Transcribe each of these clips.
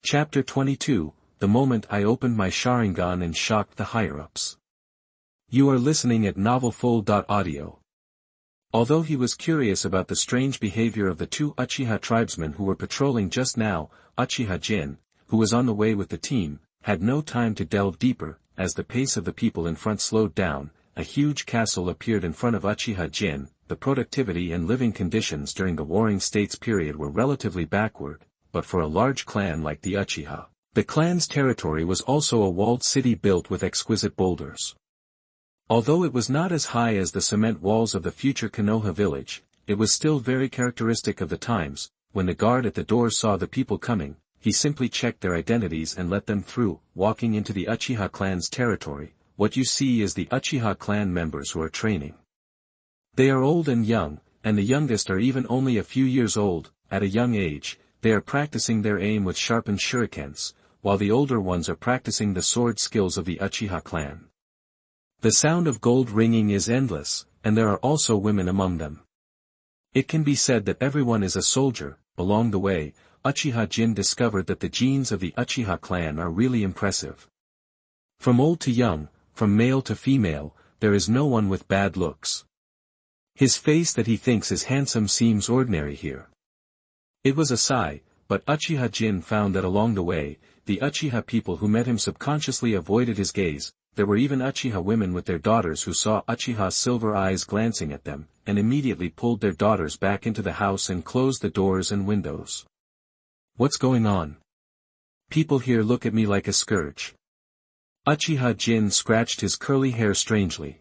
Chapter 22, The Moment I Opened My Sharingan and Shocked the Higher-Ups. You are listening at novelfull.audio. Although he was curious about the strange behavior of the two Uchiha tribesmen who were patrolling just now, Uchiha Jin, who was on the way with the team, had no time to delve deeper. As the pace of the people in front slowed down, a huge castle appeared in front of Uchiha Jin. The productivity and living conditions during the Warring States period were relatively backward, but for a large clan like the Uchiha, the clan's territory was also a walled city built with exquisite boulders. Although it was not as high as the cement walls of the future Konoha village, it was still very characteristic of the times. When the guard at the door saw the people coming, he simply checked their identities and let them through. Walking into the Uchiha clan's territory, what you see is the Uchiha clan members who are training. They are old and young, and the youngest are even only a few years old. At a young age, they are practicing their aim with sharpened shurikens, while the older ones are practicing the sword skills of the Uchiha clan. The sound of gold ringing is endless, and there are also women among them. It can be said that everyone is a soldier. Along the way, Uchiha Jin discovered that the genes of the Uchiha clan are really impressive. From old to young, from male to female, there is no one with bad looks. His face that he thinks is handsome seems ordinary here. It was a sigh, but Uchiha Jin found that along the way, the Uchiha people who met him subconsciously avoided his gaze. There were even Uchiha women with their daughters who saw Uchiha's silver eyes glancing at them, and immediately pulled their daughters back into the house and closed the doors and windows. What's going on? People here look at me like a scourge. Uchiha Jin scratched his curly hair strangely.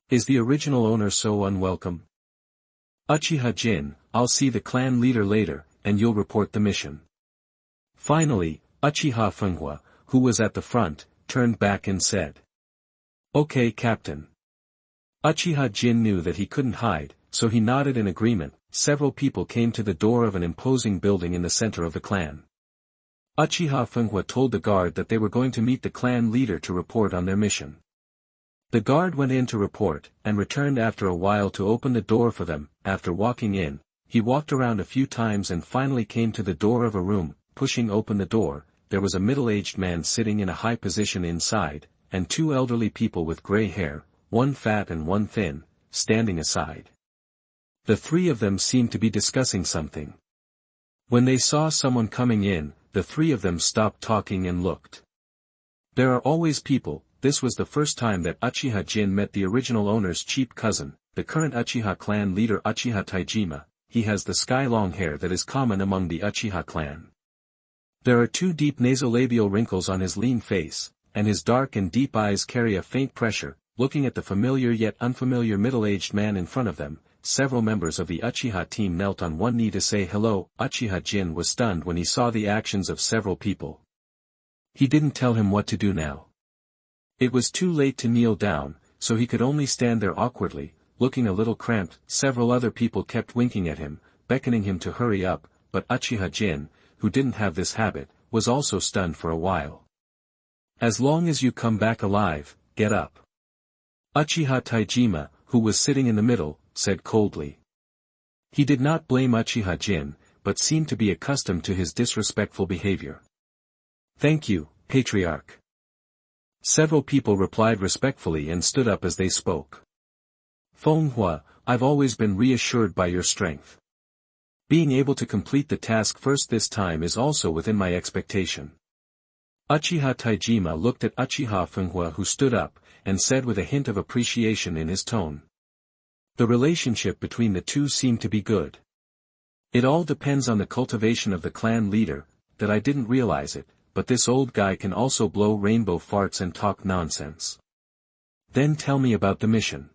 Is the original owner so unwelcome? Uchiha Jin, I'll see the clan leader later, and you'll report the mission. Finally, Uchiha Funghua, who was at the front, turned back and said. Okay, Captain. Uchiha Jin knew that he couldn't hide, so he nodded in agreement. Several people came to the door of an imposing building in the center of the clan. Uchiha Funghua told the guard that they were going to meet the clan leader to report on their mission. The guard went in to report, and returned after a while to open the door for them. After walking in, he walked around a few times and finally came to the door of a room. Pushing open the door, there was a middle-aged man sitting in a high position inside, and two elderly people with gray hair, one fat and one thin, standing aside. The three of them seemed to be discussing something. When they saw someone coming in, the three of them stopped talking and looked. There are always people. This was the first time that Uchiha Jin met the original owner's cheap cousin, the current Uchiha clan leader Uchiha Taijima. He has the sky-long hair that is common among the Uchiha clan. There are two deep nasolabial wrinkles on his lean face, and his dark and deep eyes carry a faint pressure. Looking at the familiar yet unfamiliar middle-aged man in front of them, several members of the Uchiha team knelt on one knee to say hello. Uchiha Jin was stunned when he saw the actions of several people. He didn't tell him what to do now. It was too late to kneel down, so he could only stand there awkwardly, looking a little cramped. Several other people kept winking at him, beckoning him to hurry up, but Uchiha Jin, who didn't have this habit, was also stunned for a while. As long as you come back alive, get up. Uchiha Taijima, who was sitting in the middle, said coldly. He did not blame Uchiha Jin, but seemed to be accustomed to his disrespectful behavior. Thank you, Patriarch. Several people replied respectfully and stood up as they spoke. Funghua, I've always been reassured by your strength. Being able to complete the task first this time is also within my expectation. Uchiha Taijima looked at Uchiha Funghua, who stood up, and said with a hint of appreciation in his tone. The relationship between the two seemed to be good. It all depends on the cultivation of the clan leader. That I didn't realize it, but this old guy can also blow rainbow farts and talk nonsense. Then tell me about the mission.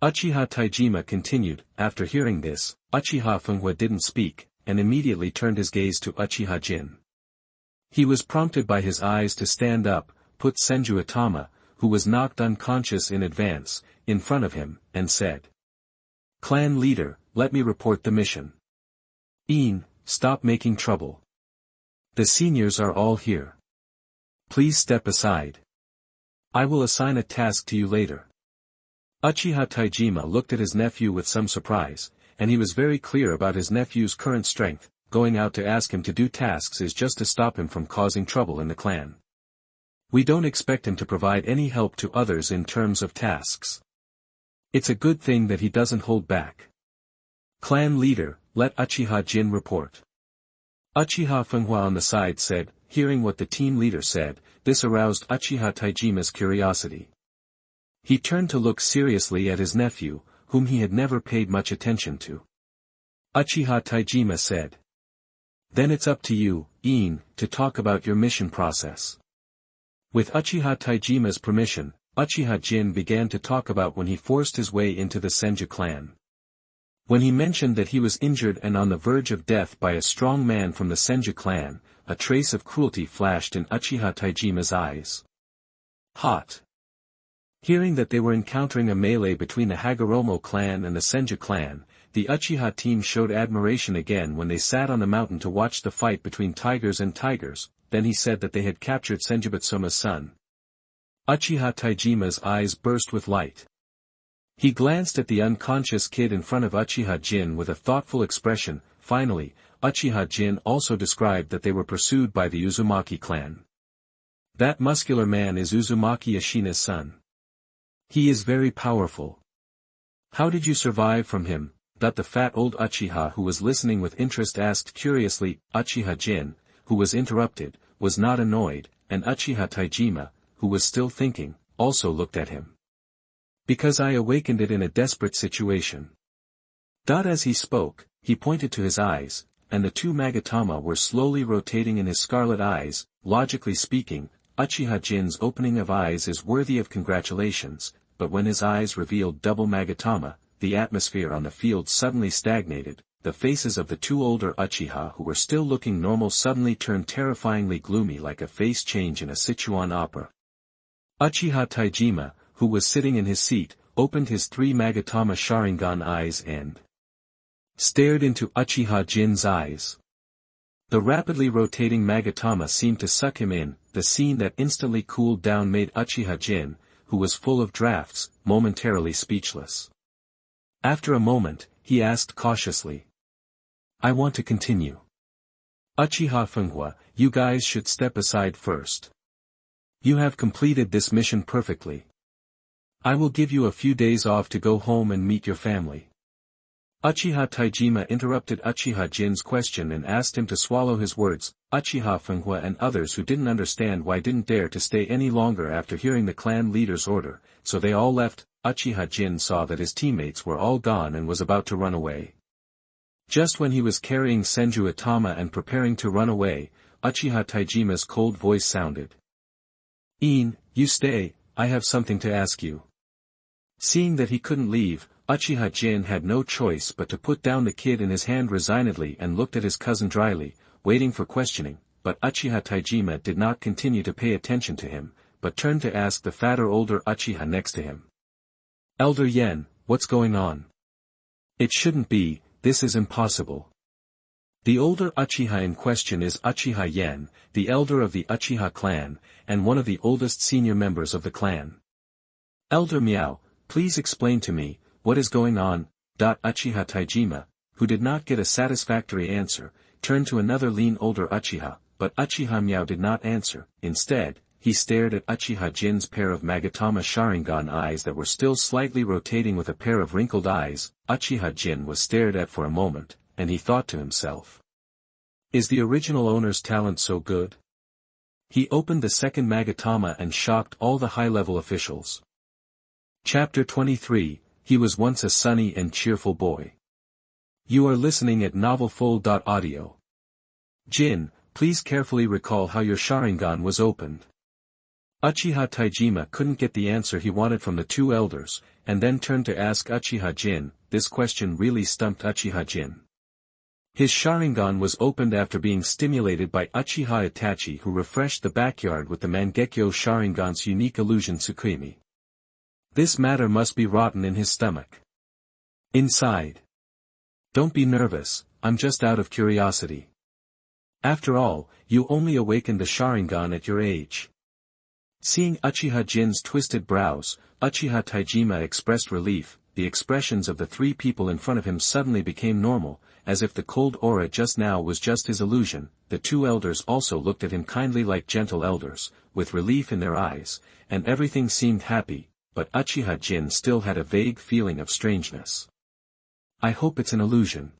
Uchiha Taijima continued. After hearing this, Uchiha Funghua didn't speak, and immediately turned his gaze to Uchiha Jin. He was prompted by his eyes to stand up, put Senju Atama, who was knocked unconscious in advance, in front of him, and said. Clan leader, let me report the mission. Stop making trouble. The seniors are all here. Please step aside. I will assign a task to you later. Uchiha Taijima looked at his nephew with some surprise, and he was very clear about his nephew's current strength. going out to ask him to do tasks is just to stop him from causing trouble in the clan. We don't expect him to provide any help to others in terms of tasks. It's a good thing that he doesn't hold back. Clan leader, let Uchiha Jin report. Uchiha Funghua on the side said, hearing what the team leader said, this aroused Uchiha Taijima's curiosity. He turned to look seriously at his nephew, whom he had never paid much attention to. Uchiha Taijima said. Then it's up to you, Iin, to talk about your mission process. With Uchiha Taijima's permission, Uchiha Jin began to talk about when he forced his way into the Senju clan. When he mentioned that he was injured and on the verge of death by a strong man from the Senju clan, a trace of cruelty flashed in Uchiha Taijima's eyes. Hot. Hearing that they were encountering a melee between the Hagoromo clan and the Senju clan, the Uchiha team showed admiration again when they sat on the mountain to watch the fight between tigers and tigers. Then he said that they had captured Senjubutsuma's son. Uchiha Taijima's eyes burst with light. He glanced at the unconscious kid in front of Uchiha Jin with a thoughtful expression. Finally, Uchiha Jin also described that they were pursued by the Uzumaki clan. That muscular man is Uzumaki Ashina's son. He is very powerful. How did you survive from him? The fat old Uchiha who was listening with interest asked curiously. Uchiha Jin, who was interrupted, was not annoyed, and Uchiha Taijima, who was still thinking, also looked at him. Because I awakened it in a desperate situation. As he spoke, he pointed to his eyes, and the two Magatama were slowly rotating in his scarlet eyes. Logically speaking, Uchiha Jin's opening of eyes is worthy of congratulations, but when his eyes revealed double Magatama, the atmosphere on the field suddenly stagnated. The faces of the two older Uchiha who were still looking normal suddenly turned terrifyingly gloomy like a face change in a Sichuan opera. Uchiha Taijima, who was sitting in his seat, opened his three Magatama Sharingan eyes and stared into Uchiha Jin's eyes. The rapidly rotating Magatama seemed to suck him in. The scene that instantly cooled down made Uchiha Jin, who was full of drafts, momentarily speechless. After a moment, he asked cautiously. I want to continue. Uchiha Funghua, you guys should step aside first. You have completed this mission perfectly. I will give you a few days off to go home and meet your family. Uchiha Taijima interrupted Uchiha Jin's question and asked him to swallow his words. Uchiha Funghua and others who didn't understand why didn't dare to stay any longer after hearing the clan leader's order, so they all left. Uchiha Jin saw that his teammates were all gone and was about to run away. Just when he was carrying Senju Atama and preparing to run away, Uchiha Taijima's cold voice sounded. Iin, you stay, I have something to ask you. Seeing that he couldn't leave, Uchiha Jin had no choice but to put down the kid in his hand resignedly and looked at his cousin dryly, waiting for questioning, but Uchiha Taijima did not continue to pay attention to him, but turned to ask the fatter older Uchiha next to him. Elder Yen, what's going on? It shouldn't be, this is impossible. The older Uchiha in question is Uchiha Yen, the elder of the Uchiha clan, and one of the oldest senior members of the clan. Elder Miao, please explain to me, what is going on? Uchiha Taijima, who did not get a satisfactory answer, turned to another lean older Uchiha, but Uchiha Miao did not answer. Instead, he stared at Uchiha Jin's pair of Magatama Sharingan eyes that were still slightly rotating with a pair of wrinkled eyes. Uchiha Jin was stared at for a moment, and he thought to himself. Is the original owner's talent so good? He opened the second Magatama and shocked all the high-level officials. Chapter 23, He was once a sunny and cheerful boy. You are listening at novelfull.audio. Jin, please carefully recall how your Sharingan was opened. Uchiha Taijima couldn't get the answer he wanted from the two elders, and then turned to ask Uchiha Jin. This question really stumped Uchiha Jin. His Sharingan was opened after being stimulated by Uchiha Itachi, who refreshed the backyard with the Mangekyo Sharingan's unique illusion Tsukimi. This matter must be rotten in his stomach. Inside. Don't be nervous, I'm just out of curiosity. After all, you only awakened the Sharingan at your age. Seeing Uchiha Jin's twisted brows, Uchiha Taijima expressed relief. The expressions of the three people in front of him suddenly became normal, as if the cold aura just now was just his illusion. The two elders also looked at him kindly like gentle elders, with relief in their eyes, and everything seemed happy, but Uchiha Jin still had a vague feeling of strangeness. I hope it's an illusion.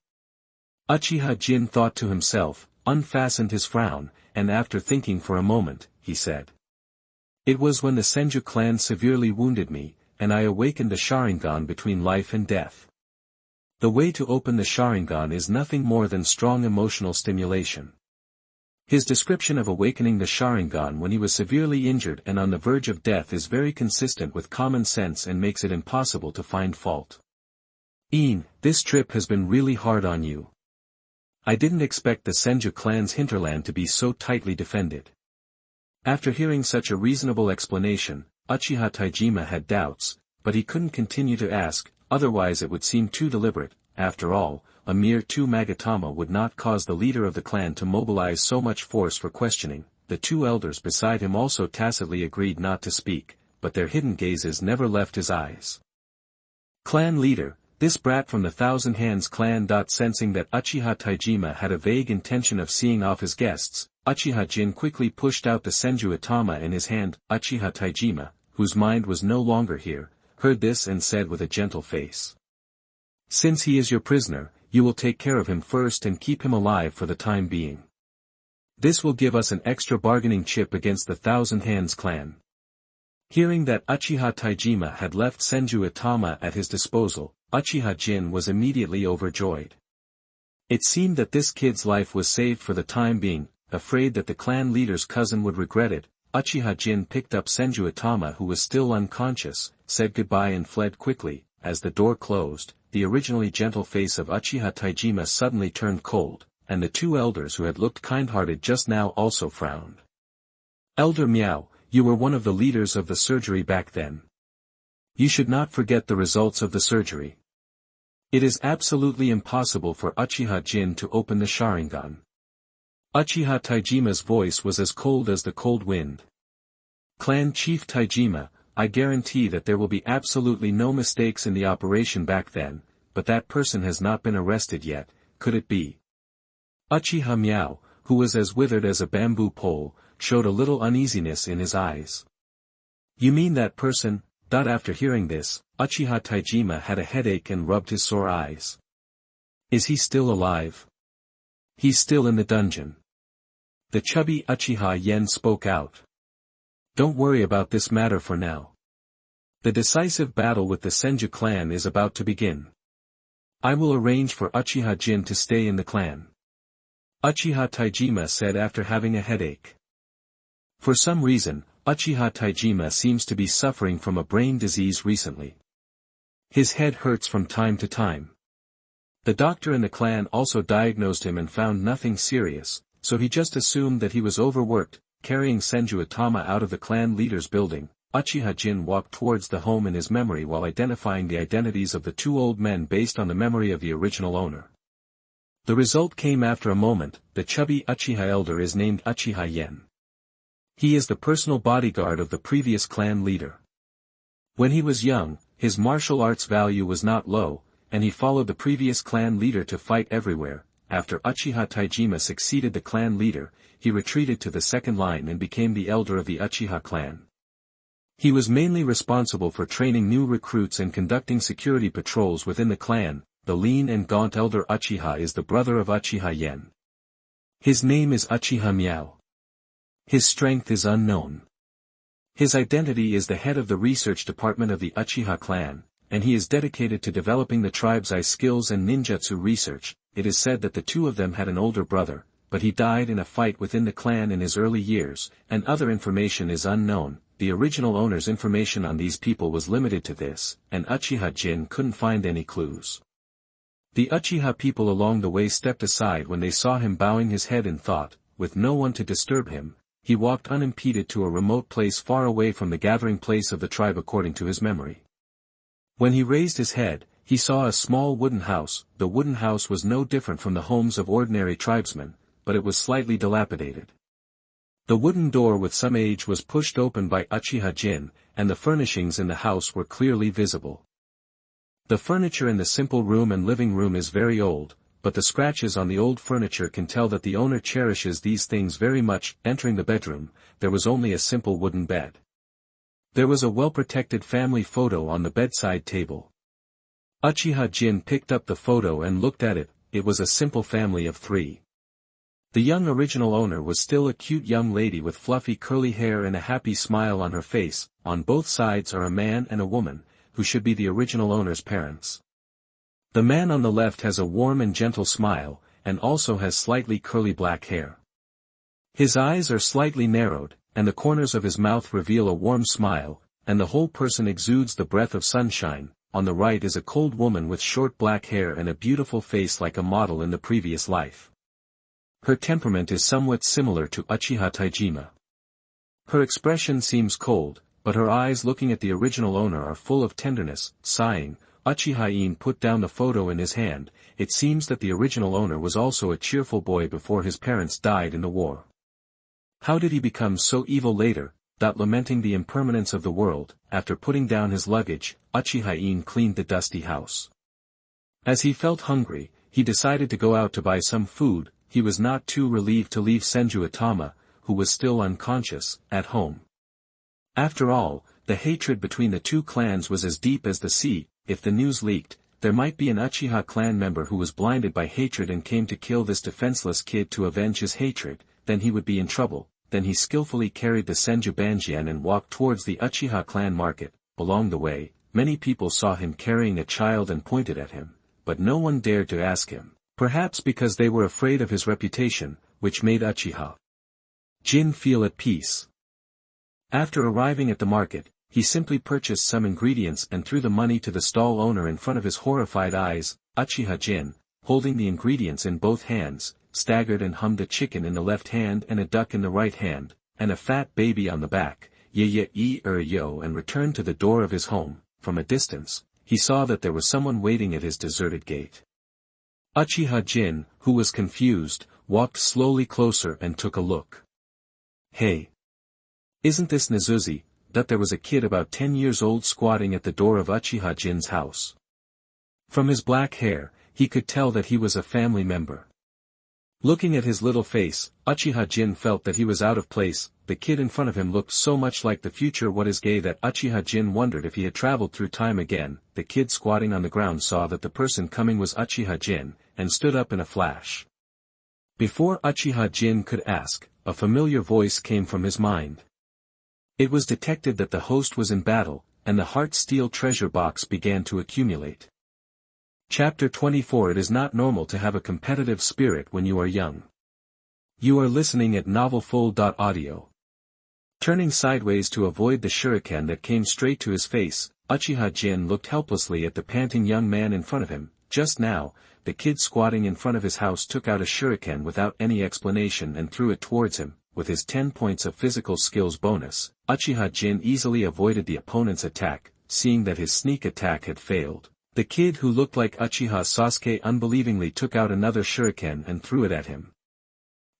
Uchiha Jin thought to himself, unfastened his frown, and after thinking for a moment, he said. It was when the Senju clan severely wounded me, and I awakened the Sharingan between life and death. The way to open the Sharingan is nothing more than strong emotional stimulation. His description of awakening the Sharingan when he was severely injured and on the verge of death is very consistent with common sense and makes it impossible to find fault. This trip has been really hard on you. I didn't expect the Senju clan's hinterland to be so tightly defended. After hearing such a reasonable explanation, Uchiha Taijima had doubts, but he couldn't continue to ask, otherwise it would seem too deliberate. After all, a mere 2 Magatama would not cause the leader of the clan to mobilize so much force for questioning. The two elders beside him also tacitly agreed not to speak, but their hidden gazes never left his eyes. Clan leader, this brat from the Thousand Hands clan. Sensing that Uchiha Taijima had a vague intention of seeing off his guests, Uchiha Jin quickly pushed out the Senju Atama in his hand. Uchiha Taijima, whose mind was no longer here, heard this and said with a gentle face. Since he is your prisoner, you will take care of him first and keep him alive for the time being. This will give us an extra bargaining chip against the Thousand Hands clan. Hearing that Uchiha Taijima had left Senju Atama at his disposal, Uchiha Jin was immediately overjoyed. It seemed that this kid's life was saved for the time being. Afraid that the clan leader's cousin would regret it, Uchiha Jin picked up Senju Atama, who was still unconscious, said goodbye and fled quickly. As the door closed, the originally gentle face of Uchiha Taijima suddenly turned cold, and the two elders who had looked kind-hearted just now also frowned. Elder Miao, you were one of the leaders of the surgery back then. You should not forget the results of the surgery. It is absolutely impossible for Uchiha Jin to open the Sharingan. Uchiha Taijima's voice was as cold as the cold wind. Clan Chief Taijima, I guarantee that there will be absolutely no mistakes in the operation back then, but that person has not been arrested yet. Could it be? Uchiha Miao, who was as withered as a bamboo pole, showed a little uneasiness in his eyes. You mean that person? After hearing this, Uchiha Taijima had a headache and rubbed his sore eyes. Is he still alive? He's still in the dungeon. The chubby Uchiha Yen spoke out. Don't worry about this matter for now. The decisive battle with the Senju clan is about to begin. I will arrange for Uchiha Jin to stay in the clan. Uchiha Taijima said after having a headache. For some reason, Uchiha Taijima seems to be suffering from a brain disease recently. His head hurts from time to time. The doctor in the clan also diagnosed him and found nothing serious, so he just assumed that he was overworked. Carrying Senju Atama out of the clan leader's building, Uchiha Jin walked towards the home in his memory while identifying the identities of the two old men based on the memory of the original owner. The result came after a moment. The chubby Uchiha elder is named Uchiha Yen. He is the personal bodyguard of the previous clan leader. When he was young, his martial arts value was not low, and he followed the previous clan leader to fight everywhere. After Uchiha Taijima succeeded the clan leader, he retreated to the second line and became the elder of the Uchiha clan. He was mainly responsible for training new recruits and conducting security patrols within the clan. The lean and gaunt elder Uchiha is the brother of Uchiha Yen. His name is Uchiha Miao. His strength is unknown. His identity is the head of the research department of the Uchiha clan, and he is dedicated to developing the tribe's eye skills and ninjutsu research. It is said that the two of them had an older brother, but he died in a fight within the clan in his early years, and other information is unknown. The original owner's information on these people was limited to this, and Uchiha Jin couldn't find any clues. The Uchiha people along the way stepped aside when they saw him bowing his head in thought. With no one to disturb him, he walked unimpeded to a remote place far away from the gathering place of the tribe according to his memory. When he raised his head, he saw a small wooden house. The wooden house was no different from the homes of ordinary tribesmen, but it was slightly dilapidated. The wooden door with some age was pushed open by Uchiha Jin, and the furnishings in the house were clearly visible. The furniture in the simple room and living room is very old, but the scratches on the old furniture can tell that the owner cherishes these things very much. Entering the bedroom, there was only a simple wooden bed. There was a well-protected family photo on the bedside table. Uchiha Jin picked up the photo and looked at it. It was a simple family of 3. The young original owner was still a cute young lady with fluffy curly hair and a happy smile on her face. On both sides are a man and a woman, who should be the original owner's parents. The man on the left has a warm and gentle smile, and also has slightly curly black hair. His eyes are slightly narrowed, and the corners of his mouth reveal a warm smile, and the whole person exudes the breath of sunshine. On the right is a cold woman with short black hair and a beautiful face like a model in the previous life. Her temperament is somewhat similar to Uchiha Taijima. Her expression seems cold, but her eyes looking at the original owner are full of tenderness. Sighing, Uchiha-in put down the photo in his hand. It seems that the original owner was also a cheerful boy before his parents died in the war. How did he become so evil later? Lamenting the impermanence of the world, after putting down his luggage, Uchiha-in cleaned the dusty house. As he felt hungry, he decided to go out to buy some food. He was not too relieved to leave Senju Atama, who was still unconscious, at home. After all, the hatred between the two clans was as deep as the sea. If the news leaked, there might be an Uchiha clan member who was blinded by hatred and came to kill this defenseless kid to avenge his hatred, then he would be in trouble. Then he skillfully carried the Senju Banjian and walked towards the Uchiha clan market. Along the way, many people saw him carrying a child and pointed at him, but no one dared to ask him, perhaps because they were afraid of his reputation, which made Uchiha Jin feel at peace. After arriving at the market, he simply purchased some ingredients and threw the money to the stall owner in front of his horrified eyes. Uchiha Jin, holding the ingredients in both hands, staggered and hummed a chicken in the left hand and a duck in the right hand, and a fat baby on the back, yo, and returned to the door of his home. From a distance, he saw that there was someone waiting at his deserted gate. Uchiha Jin, who was confused, walked slowly closer and took a look. Hey! Isn't this Nezuzi? That there was a kid about 10 years old squatting at the door of Uchiha Jin's house. From his black hair, he could tell that he was a family member. Looking at his little face, Uchiha Jin felt that he was out of place. The kid in front of him looked so much like the future what is gay that Uchiha Jin wondered if he had traveled through time again. The kid squatting on the ground saw that the person coming was Uchiha Jin, and stood up in a flash. Before Uchiha Jin could ask, a familiar voice came from his mind. It was detected that the host was in battle, and the heart steel treasure box began to accumulate. Chapter 24. It is not normal to have a competitive spirit when you are young. You are listening at novelfull.audio. Turning sideways to avoid the shuriken that came straight to his face, Uchiha Jin looked helplessly at the panting young man in front of him. Just now, the kid squatting in front of his house took out a shuriken without any explanation and threw it towards him. With his 10 points of physical skills bonus, Uchiha Jin easily avoided the opponent's attack. Seeing that his sneak attack had failed, the kid who looked like Uchiha Sasuke unbelievingly took out another shuriken and threw it at him.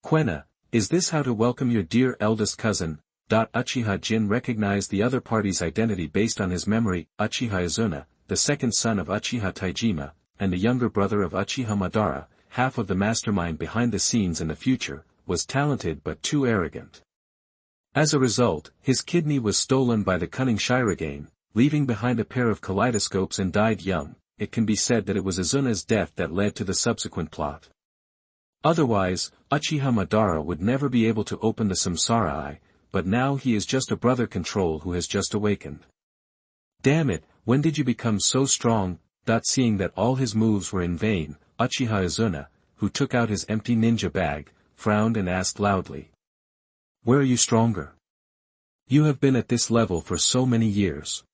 Quena, is this how to welcome your dear eldest cousin? Uchiha Jin recognized the other party's identity based on his memory. Uchiha Izuna, the second son of Uchiha Taijima, and the younger brother of Uchiha Madara, half of the mastermind behind the scenes in the future, was talented but too arrogant. As a result, his kidney was stolen by the cunning Sharingan, leaving behind a pair of kaleidoscopes, and died young. It can be said that it was Izuna's death that led to the subsequent plot. Otherwise, Uchiha Madara would never be able to open the Samsara Eye, but now he is just a brother control who has just awakened. Damn it, when did you become so strong? Seeing that all his moves were in vain, Uchiha Izuna, who took out his empty ninja bag, frowned and asked loudly. Where are you stronger? You have been at this level for so many years.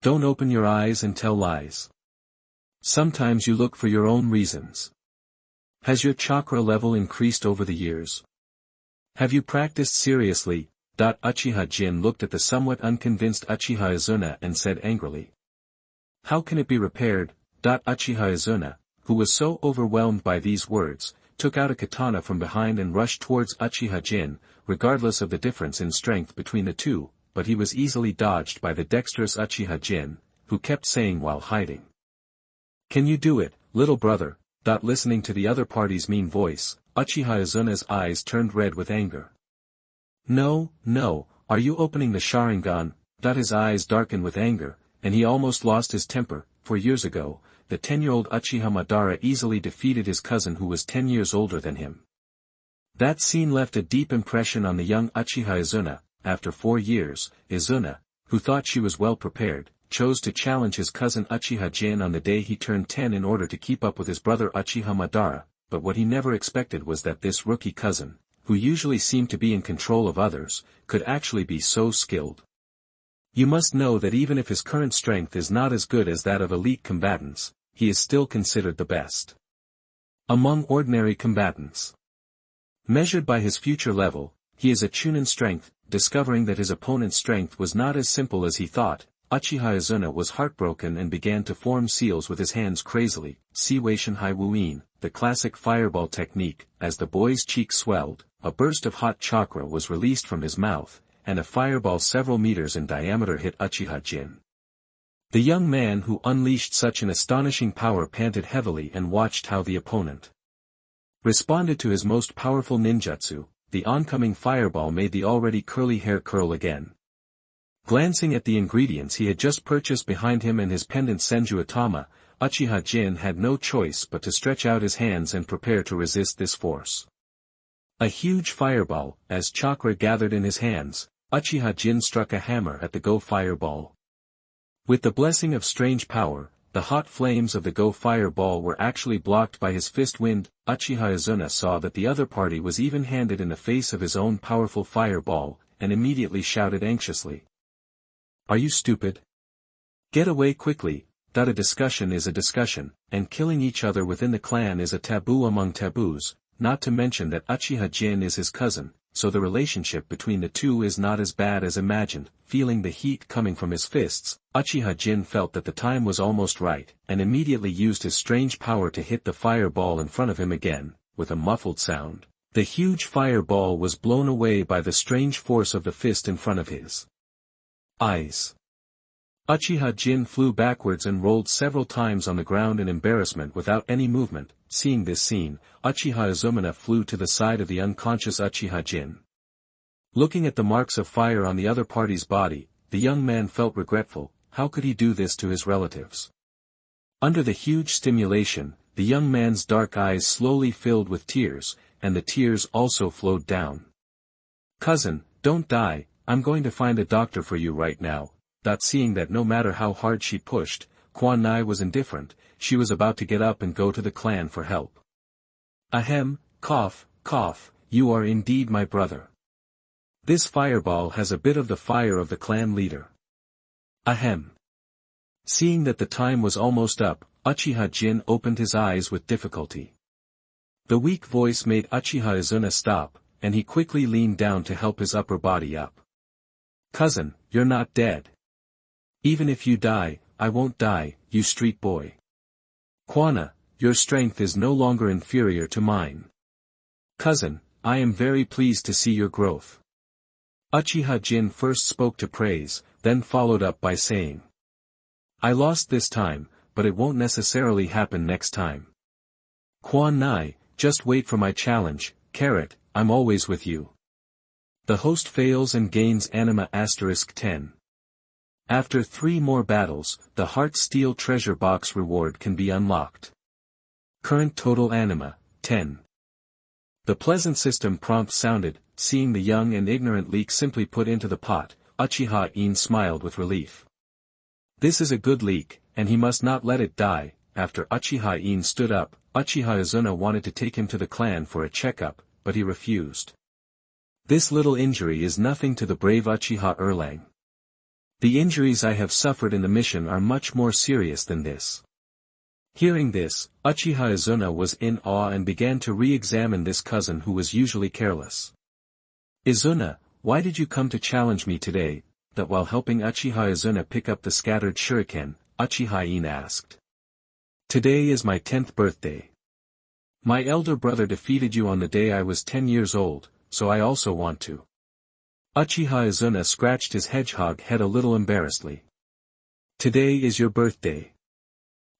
Don't open your eyes and tell lies. Sometimes you look for your own reasons. Has your chakra level increased over the years? Have you practiced seriously? Uchiha Jin looked at the somewhat unconvinced Uchiha Izuna and said angrily. How can it be repaired? Uchiha Izuna, who was so overwhelmed by these words, took out a katana from behind and rushed towards Uchiha Jin, regardless of the difference in strength between the two, but he was easily dodged by the dexterous Uchiha Jin, who kept saying while hiding. Can you do it, little brother? Listening to the other party's mean voice, Uchiha Izuna's eyes turned red with anger. No, no, are you opening the Sharingan? His eyes darkened with anger, and he almost lost his temper, for years ago, the 10-year-old Uchiha Madara easily defeated his cousin who was 10 years older than him. That scene left a deep impression on the young Uchiha Izuna. After 4 years, Izuna, who thought she was well prepared, chose to challenge his cousin Uchiha Jin on the day he turned 10 in order to keep up with his brother Uchiha Madara, but what he never expected was that this rookie cousin, who usually seemed to be in control of others, could actually be so skilled. You must know that even if his current strength is not as good as that of elite combatants, he is still considered the best among ordinary combatants. Measured by his future level, he is a Chunin strength. Discovering that his opponent's strength was not as simple as he thought, Uchiha Izuna was heartbroken and began to form seals with his hands crazily. Siwation Hai Wuin, the classic fireball technique. As the boy's cheeks swelled, a burst of hot chakra was released from his mouth, and a fireball several meters in diameter hit Uchiha Jin. The young man who unleashed such an astonishing power panted heavily and watched how the opponent responded to his most powerful ninjutsu. The oncoming fireball made the already curly hair curl again. Glancing at the ingredients he had just purchased behind him and his pendant Senju Atama, Uchiha Jin had no choice but to stretch out his hands and prepare to resist this force. A huge fireball. As chakra gathered in his hands, Uchiha Jin struck a hammer at the Go fireball. With the blessing of strange power, the hot flames of the Go fireball were actually blocked by his fist wind. Uchiha Izuna saw that the other party was even-handed in the face of his own powerful fireball, and immediately shouted anxiously. Are you stupid? Get away quickly. A discussion is a discussion, and killing each other within the clan is a taboo among taboos, not to mention that Uchiha Jin is his cousin, so the relationship between the two is not as bad as imagined. Feeling the heat coming from his fists, Uchiha Jin felt that the time was almost right, and immediately used his strange power to hit the fireball in front of him again. With a muffled sound, the huge fireball was blown away by the strange force of the fist in front of his eyes. Uchiha Jin flew backwards and rolled several times on the ground in embarrassment without any movement. Seeing this scene, Uchiha Izuna flew to the side of the unconscious Uchiha Jin. Looking at the marks of fire on the other party's body, the young man felt regretful. How could he do this to his relatives? Under the huge stimulation, the young man's dark eyes slowly filled with tears, and the tears also flowed down. Cousin, don't die, I'm going to find a doctor for you right now. Seeing that no matter how hard she pushed, Quan Nai was indifferent, she was about to get up and go to the clan for help. Ahem, cough, cough, you are indeed my brother. This fireball has a bit of the fire of the clan leader. Ahem. Seeing that the time was almost up, Uchiha Jin opened his eyes with difficulty. The weak voice made Uchiha Izuna stop, and he quickly leaned down to help his upper body up. Cousin, you're not dead. Even if you die, I won't die, you street boy. Kwana, your strength is no longer inferior to mine. Cousin, I am very pleased to see your growth. Uchiha Jin first spoke to praise, then followed up by saying. I lost this time, but it won't necessarily happen next time. Quan Nai, just wait for my challenge. Carrot, I'm always with you. The host fails and gains anima *10. After 3 more battles, the Heart Steel treasure box reward can be unlocked. Current total anima, 10. The pleasant system prompt sounded. Seeing the young and ignorant leak simply put into the pot, Uchiha In smiled with relief. This is a good leak, and he must not let it die. After Uchiha In stood up, Uchiha Izuna wanted to take him to the clan for a checkup, but he refused. This little injury is nothing to the brave Uchiha Erlang. The injuries I have suffered in the mission are much more serious than this. Hearing this, Uchiha Izuna was in awe and began to re-examine this cousin who was usually careless. Izuna, why did you come to challenge me today? That while helping Uchiha Izuna pick up the scattered shuriken, Uchiha In asked. Today is my 10th birthday. My elder brother defeated you on the day I was 10 years old, so I also want to. Uchiha Izuna scratched his hedgehog head a little embarrassedly. Today is your birthday.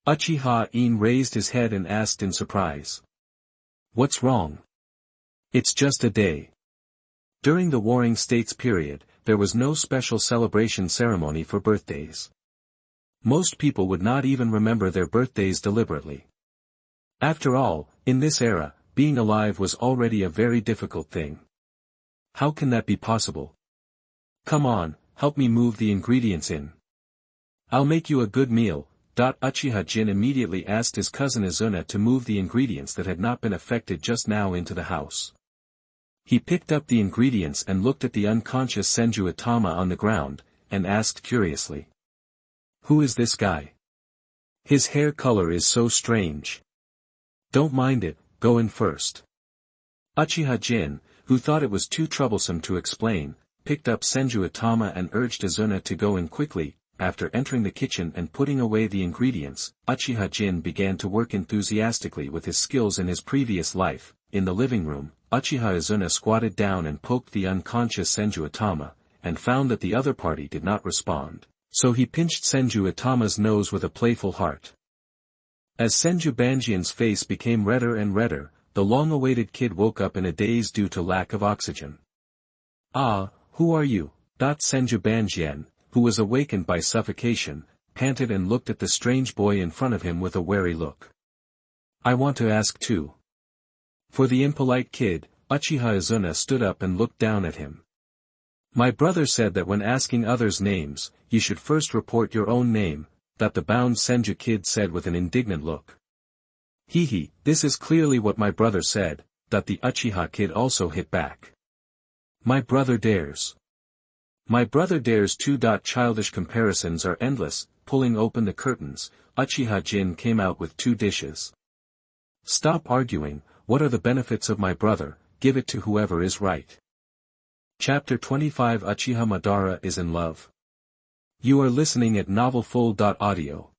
Uchiha-in raised his head and asked in surprise. What's wrong? It's just a day. During the Warring States period, there was no special celebration ceremony for birthdays. Most people would not even remember their birthdays deliberately. After all, in this era, being alive was already a very difficult thing. How can that be possible? Come on, help me move the ingredients in. I'll make you a good meal. Uchiha-jin immediately asked his cousin Izuna to move the ingredients that had not been affected just now into the house. He picked up the ingredients and looked at the unconscious Senju Itama on the ground, and asked curiously. Who is this guy? His hair color is so strange. Don't mind it, go in first. Uchiha-jin, who thought it was too troublesome to explain, picked up Senju Itama and urged Izuna to go in quickly. After entering the kitchen and putting away the ingredients, Uchiha-jin began to work enthusiastically with his skills in his previous life. In the living room, Uchiha Izuna squatted down and poked the unconscious Senju Itama, and found that the other party did not respond, so he pinched Senju Itama's nose with a playful heart. As Senju Banjian's face became redder and redder, the long-awaited kid woke up in a daze due to lack of oxygen. Ah, who are you? Senju Banjian, who was awakened by suffocation, panted and looked at the strange boy in front of him with a wary look. I want to ask too. For the impolite kid, Uchiha Izuna stood up and looked down at him. My brother said that when asking others' names, you should first report your own name, that the bound Senju kid said with an indignant look. Hee, this is clearly what my brother said, that the Uchiha kid also hit back. My brother dares. My brother dares too. Childish comparisons are endless. Pulling open the curtains, Uchiha-jin came out with 2 dishes. Stop arguing, what are the benefits of my brother, give it to whoever is right. Chapter 25 Uchiha Madara is in love. You are listening at novelfull.audio.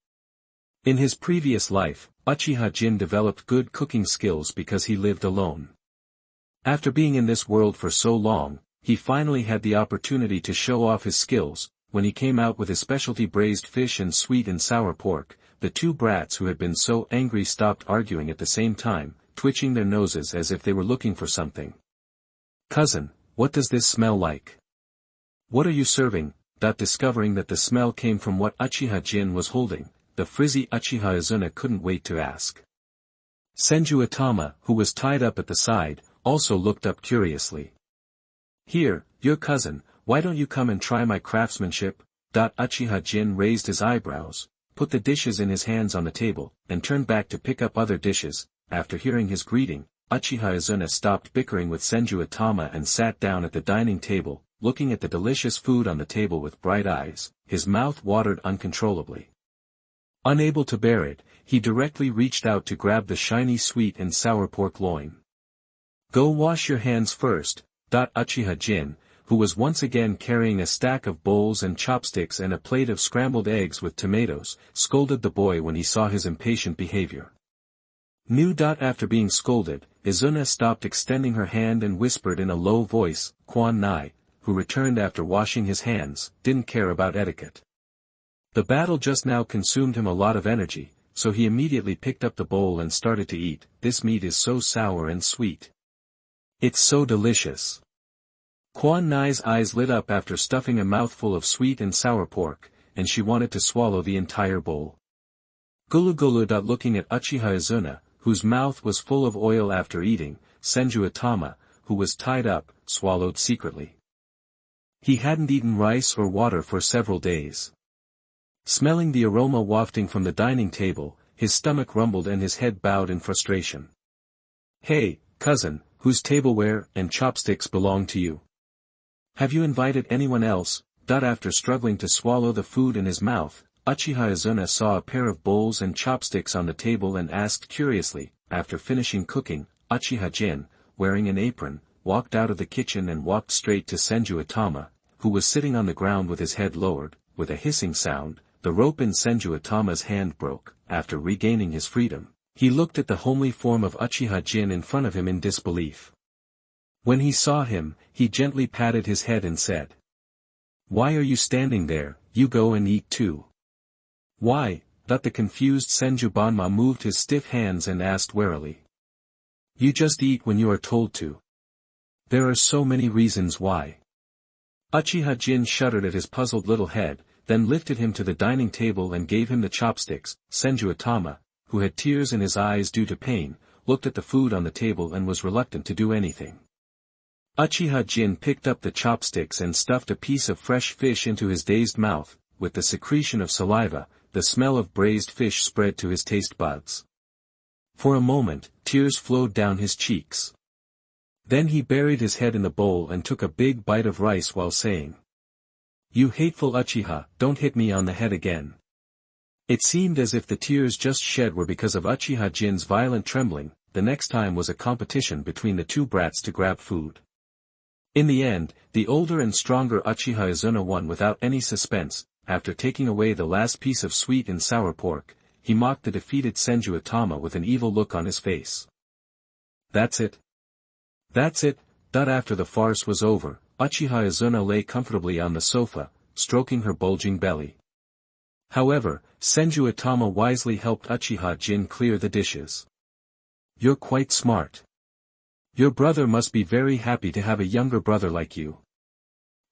In his previous life, Uchiha-jin developed good cooking skills because he lived alone. After being in this world for so long, he finally had the opportunity to show off his skills. When he came out with his specialty braised fish and sweet and sour pork, the 2 brats who had been so angry stopped arguing at the same time, twitching their noses as if they were looking for something. Cousin, what does this smell like? What are you serving? Discovering that the smell came from what Uchiha-jin was holding, the frizzy Uchiha Izuna couldn't wait to ask. Senju Itama, who was tied up at the side, also looked up curiously. Here, your cousin, why don't you come and try my craftsmanship? Uchiha-jin raised his eyebrows, put the dishes in his hands on the table, and turned back to pick up other dishes. After hearing his greeting, Uchiha Izuna stopped bickering with Senju Itama and sat down at the dining table, looking at the delicious food on the table with bright eyes. His mouth watered uncontrollably. Unable to bear it, he directly reached out to grab the shiny sweet and sour pork loin. Go wash your hands first. Uchiha-jin, who was once again carrying a stack of bowls and chopsticks and a plate of scrambled eggs with tomatoes, scolded the boy when he saw his impatient behavior. After being scolded, Izuna stopped extending her hand and whispered in a low voice. Quan Nai, who returned after washing his hands, didn't care about etiquette. The battle just now consumed him a lot of energy, so he immediately picked up the bowl and started to eat. This meat is so sour and sweet. It's so delicious. Quan Nai's eyes lit up after stuffing a mouthful of sweet and sour pork, and she wanted to swallow the entire bowl. Gulu. Looking at Uchiha Izuna, whose mouth was full of oil after eating, Senju Itama, who was tied up, swallowed secretly. He hadn't eaten rice or water for several days. Smelling the aroma wafting from the dining table, his stomach rumbled and his head bowed in frustration. Hey, cousin, whose tableware and chopsticks belong to you? Have you invited anyone else? After struggling to swallow the food in his mouth, Uchiha Izuna saw a pair of bowls and chopsticks on the table and asked curiously. After finishing cooking, Uchiha-jin, wearing an apron, walked out of the kitchen and walked straight to Senju Itama, who was sitting on the ground with his head lowered. With a hissing sound, the rope in Senju Itama's hand broke. After regaining his freedom, he looked at the homely form of Uchiha-jin in front of him in disbelief. When he saw him, he gently patted his head and said, "Why are you standing there? You go and eat too." "Why, That the confused Senju Banma moved his stiff hands and asked warily. You just eat when you are told to. There are so many reasons why. Uchiha Jin shuddered at his puzzled little head, then lifted him to the dining table and gave him the chopsticks. Senju Atama, who had tears in his eyes due to pain, looked at the food on the table and was reluctant to do anything. Uchiha Jin picked up the chopsticks and stuffed a piece of fresh fish into his dazed mouth. With the secretion of saliva, the smell of braised fish spread to his taste buds. For a moment, tears flowed down his cheeks. Then he buried his head in the bowl and took a big bite of rice while saying, You hateful Uchiha, don't hit me on the head again. It seemed as if the tears just shed were because of Uchiha Jin's violent trembling. The next time was a competition between the two brats to grab food. In the end, the older and stronger Uchiha Izuna won without any suspense. After taking away the last piece of sweet and sour pork, he mocked the defeated Senju Atama with an evil look on his face. That's it. That's it. After the farce was over, Uchiha Izuna lay comfortably on the sofa, stroking her bulging belly. However, Senju Atama wisely helped Uchiha Jin clear the dishes. You're quite smart. Your brother must be very happy to have a younger brother like you.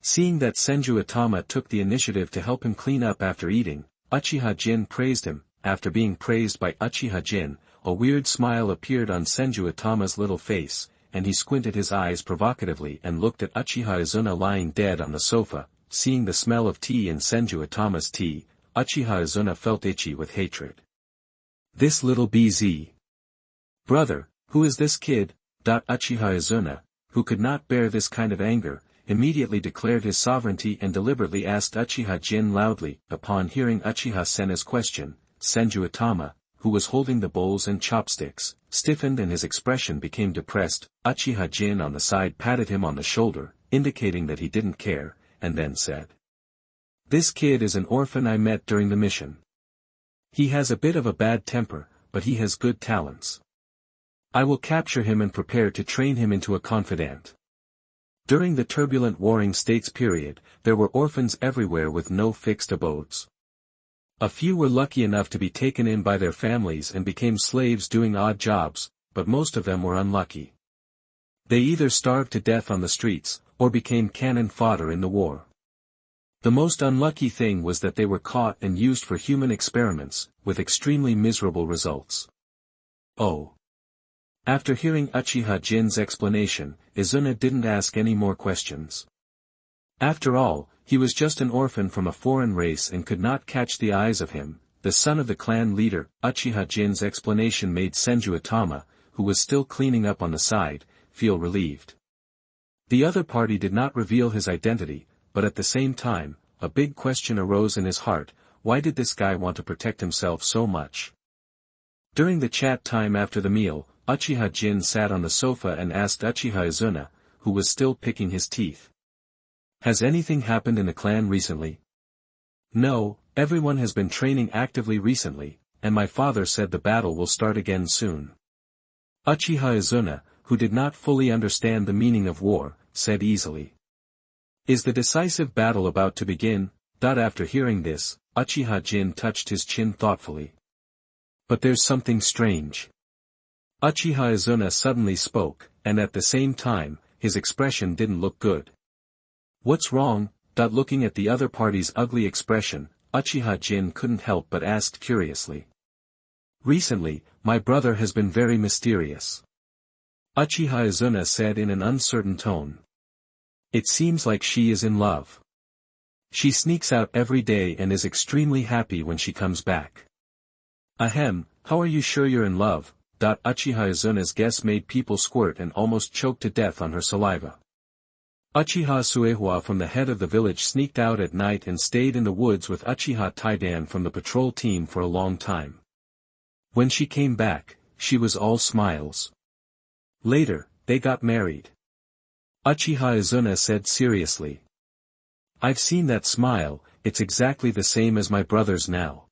Seeing that Senju Atama took the initiative to help him clean up after eating, Uchiha Jin praised him. After being praised by Uchiha Jin, a weird smile appeared on Senju Atama's little face, and he squinted his eyes provocatively and looked at Uchiha Izuna lying dead on the sofa. Seeing the smell of tea in Senju Atama's tea, Uchiha Izuna felt itchy with hatred. This little BZ. Brother, who is this kid? Uchiha Izuna, who could not bear this kind of anger, immediately declared his sovereignty and deliberately asked Uchiha Jin loudly. Upon hearing Uchiha Sena's question, Senju Atama, who was holding the bowls and chopsticks, stiffened and his expression became depressed. Uchiha Jin on the side patted him on the shoulder, indicating that he didn't care, and then said, This kid is an orphan I met during the mission. He has a bit of a bad temper, but he has good talents. I will capture him and prepare to train him into a confidant. During the turbulent Warring States period, there were orphans everywhere with no fixed abodes. A few were lucky enough to be taken in by their families and became slaves doing odd jobs, but most of them were unlucky. They either starved to death on the streets, or became cannon fodder in the war. The most unlucky thing was that they were caught and used for human experiments, with extremely miserable results. Oh. After hearing Uchiha Jin's explanation, Izuna didn't ask any more questions. After all, he was just an orphan from a foreign race and could not catch the eyes of him, the son of the clan leader. Uchiha Jin's explanation made Senju Atama, who was still cleaning up on the side, feel relieved. The other party did not reveal his identity, but at the same time, a big question arose in his heart: why did this guy want to protect himself so much? During the chat time after the meal, Uchiha Jin sat on the sofa and asked Uchiha Izuna, who was still picking his teeth. Has anything happened in the clan recently? No, everyone has been training actively recently, and my father said the battle will start again soon. Uchiha Izuna, who did not fully understand the meaning of war, said easily. Is the decisive battle about to begin? After hearing this, Uchiha Jin touched his chin thoughtfully. But there's something strange. Uchiha Izuna suddenly spoke, and at the same time, his expression didn't look good. What's wrong? Looking at the other party's ugly expression, Uchiha Jin couldn't help but ask curiously. Recently, my brother has been very mysterious. Uchiha Izuna said in an uncertain tone. It seems like she is in love. She sneaks out every day and is extremely happy when she comes back. Ahem, how are you sure you're in love? Uchiha Izuna's guess made people squirt and almost choke to death on her saliva. Uchiha Suehua from the head of the village sneaked out at night and stayed in the woods with Uchiha Taidan from the patrol team for a long time. When she came back, she was all smiles. Later, they got married. Uchiha Izuna said seriously. I've seen that smile, it's exactly the same as my brother's now.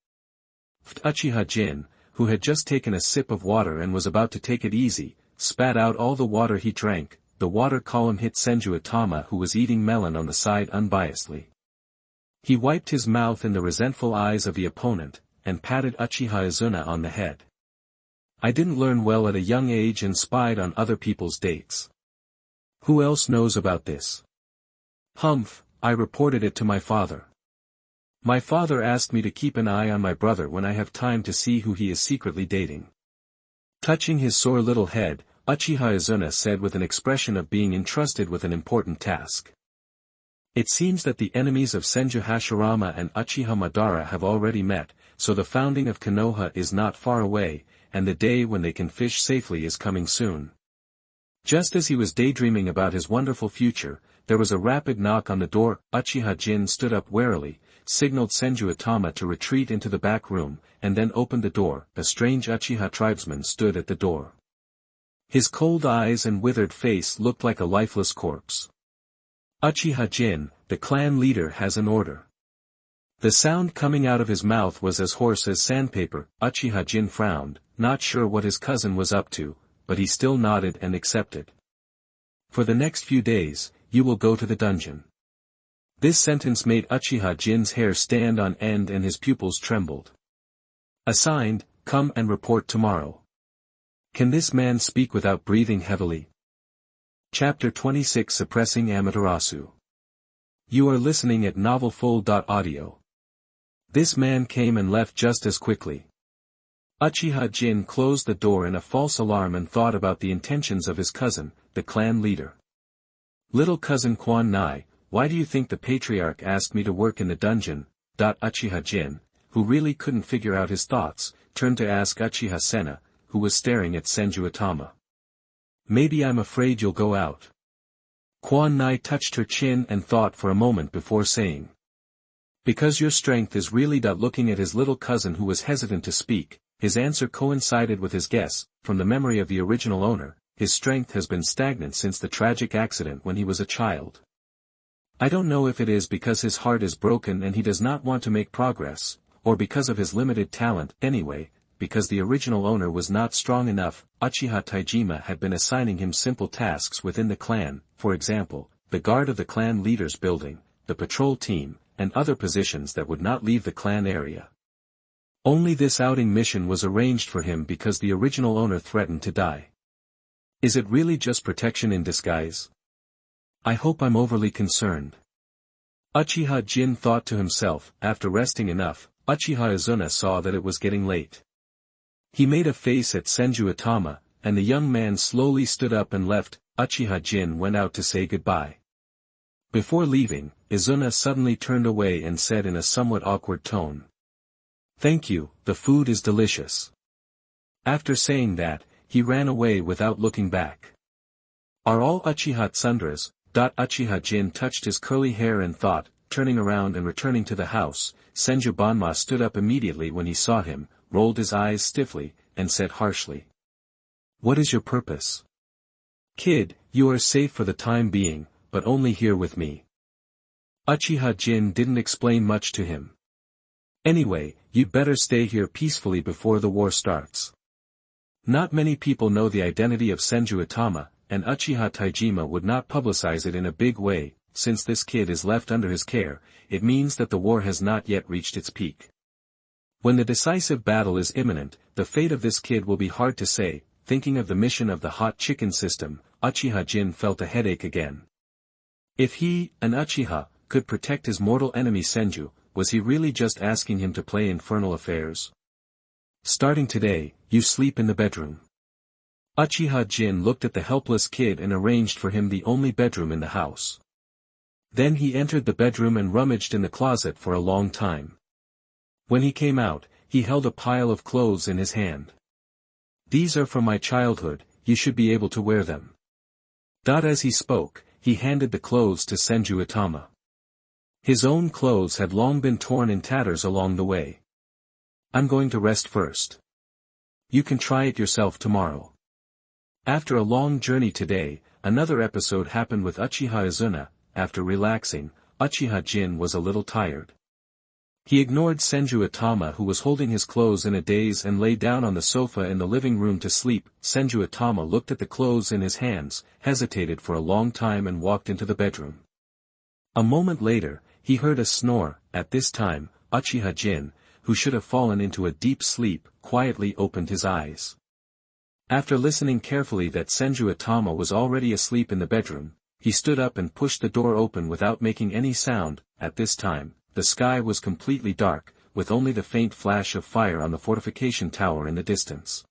Uchiha Jin, who had just taken a sip of water and was about to take it easy, spat out all the water he drank. The water column hit Senju Atama, who was eating melon on the side unbiasedly. He wiped his mouth in the resentful eyes of the opponent, and patted Uchiha Izuna on the head. I didn't learn well at a young age and spied on other people's dates. Who else knows about this? Humph, I reported it to my father. My father asked me to keep an eye on my brother when I have time to see who he is secretly dating. Touching his sore little head, Uchiha Izuna said with an expression of being entrusted with an important task. It seems that the enemies of Senju Hashirama and Uchiha Madara have already met, so the founding of Konoha is not far away, and the day when they can fish safely is coming soon. Just as he was daydreaming about his wonderful future, there was a rapid knock on the door. Uchiha Jin stood up warily, signaled Senju Atama to retreat into the back room, and then opened the door. A strange Uchiha tribesman stood at the door. His cold eyes and withered face looked like a lifeless corpse. Uchiha Jin, the clan leader has an order. The sound coming out of his mouth was as hoarse as sandpaper. Uchiha Jin frowned, not sure what his cousin was up to, but he still nodded and accepted. For the next few days, you will go to the dungeon. This sentence made Uchiha Jin's hair stand on end and his pupils trembled. Assigned, come and report tomorrow. Can this man speak without breathing heavily? Chapter 26 Suppressing Amaterasu. You are listening at novelfull.audio. This man came and left just as quickly. Uchiha Jin closed the door in a false alarm and thought about the intentions of his cousin, the clan leader. Little cousin Quan Nai, why do you think the patriarch asked me to work in the dungeon? Uchiha Jin, who really couldn't figure out his thoughts, turned to ask Uchiha Sena, who was staring at Senju Atama. Maybe I'm afraid you'll go out. Quan Nai touched her chin and thought for a moment before saying. Because your strength is really. Looking at his little cousin who was hesitant to speak, his answer coincided with his guess. From the memory of the original owner, his strength has been stagnant since the tragic accident when he was a child. I don't know if it is because his heart is broken and he does not want to make progress, or because of his limited talent. Anyway, because the original owner was not strong enough. Uchiha Taijima had been assigning him simple tasks within the clan, for example, the guard of the clan leader's building, the patrol team, and other positions that would not leave the clan area. Only this outing mission was arranged for him because the original owner threatened to die. Is it really just protection in disguise? I hope I'm overly concerned. Uchiha Jin thought to himself. After resting enough, Uchiha Izuna saw that it was getting late. He made a face at Senju Atama, and the young man slowly stood up and left. Uchiha Jin went out to say goodbye. Before leaving, Izuna suddenly turned away and said in a somewhat awkward tone. Thank you, the food is delicious. After saying that, he ran away without looking back. Are all Uchiha Tsunderas? Uchiha Jin touched his curly hair and thought, turning around and returning to the house. Senju Banma stood up immediately when he saw him, rolled his eyes stiffly, and said harshly. What is your purpose? Kid, you are safe for the time being, but only here with me. Uchiha Jin didn't explain much to him. Anyway, you'd better stay here peacefully before the war starts. Not many people know the identity of Senju Atama, and Uchiha Taijima would not publicize it in a big way. Since this kid is left under his care, it means that the war has not yet reached its peak. When the decisive battle is imminent, the fate of this kid will be hard to say. Thinking of the mission of the hot chicken system, Uchiha Jin felt a headache again. If he, an Uchiha, could protect his mortal enemy Senju, was he really just asking him to play infernal affairs? Starting today, you sleep in the bedroom. Uchiha Jin looked at the helpless kid and arranged for him the only bedroom in the house. Then he entered the bedroom and rummaged in the closet for a long time. When he came out, he held a pile of clothes in his hand. These are from my childhood, you should be able to wear them. As he spoke, he handed the clothes to Senju Atama. His own clothes had long been torn in tatters along the way. I'm going to rest first. You can try it yourself tomorrow. After a long journey today, another episode happened with Uchiha Izuna. After relaxing, Uchiha Jin was a little tired. He ignored Senju Atama who was holding his clothes in a daze and lay down on the sofa in the living room to sleep. Senju Atama looked at the clothes in his hands, hesitated for a long time and walked into the bedroom. A moment later, he heard a snore. At this time, Uchiha Jin, who should have fallen into a deep sleep, quietly opened his eyes. After listening carefully that Senju Atama was already asleep in the bedroom, he stood up and pushed the door open without making any sound. At this time, the sky was completely dark, with only the faint flash of fire on the fortification tower in the distance.